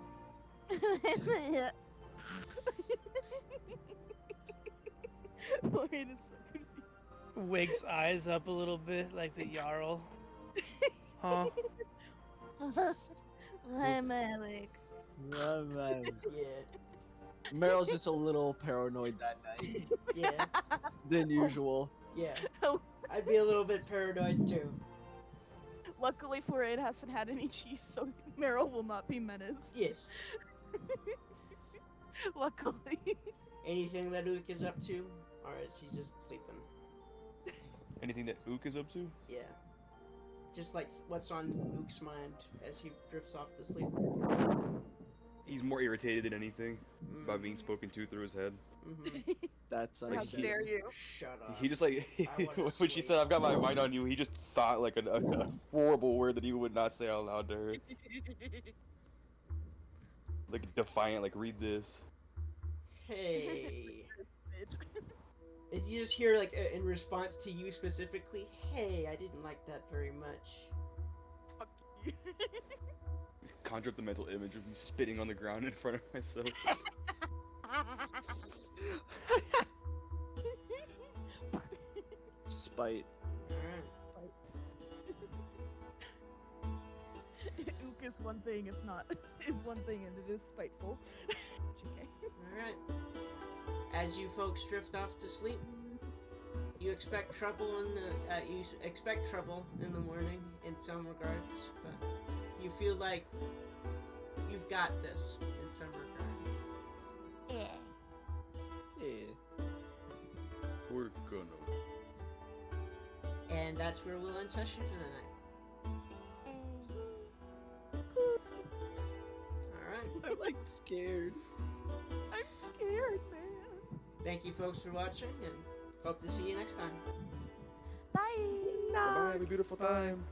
Yeah. Florian is so confused. Wakes eyes up a little bit like the Jarl. Huh? Why am I awake? Yeah, Meryl's just a little paranoid that night yeah, than usual. yeah. I'd be a little bit paranoid too. Luckily, Florian hasn't had any cheese, so Meryl will not be menaced. Yes. Luckily. Anything that Ook is up to, or is he just sleeping? Anything that Ook is up to? Yeah. Just like what's on Ook's mind as he drifts off to sleep. He's more irritated than anything by being spoken to through his head. Mm-hmm. That's How understandable. dare you? Shut up. He just like wanna when she sleep. said, "I've got my mind on you," he just thought like a horrible word that he would not say out loud to her. Like defiant, like read this. Hey. This bitch. And you just hear like in response to you specifically, "Hey, I didn't like that very much." Fuck you. Conjure up the mental image of me spitting on the ground in front of myself. Spite. Alright. Ook is one thing, if not, is one thing, and it is spiteful. Okay. Alright. As you folks drift off to sleep, you expect trouble in the morning in some regards, but you feel like you've got this in some regards. Yeah. Yeah. We're gonna. And that's where we'll end session for the night. Alright. I'm like scared. I'm scared, man. Thank you folks for watching and hope to see you next time. Bye. Bye. Have a beautiful time.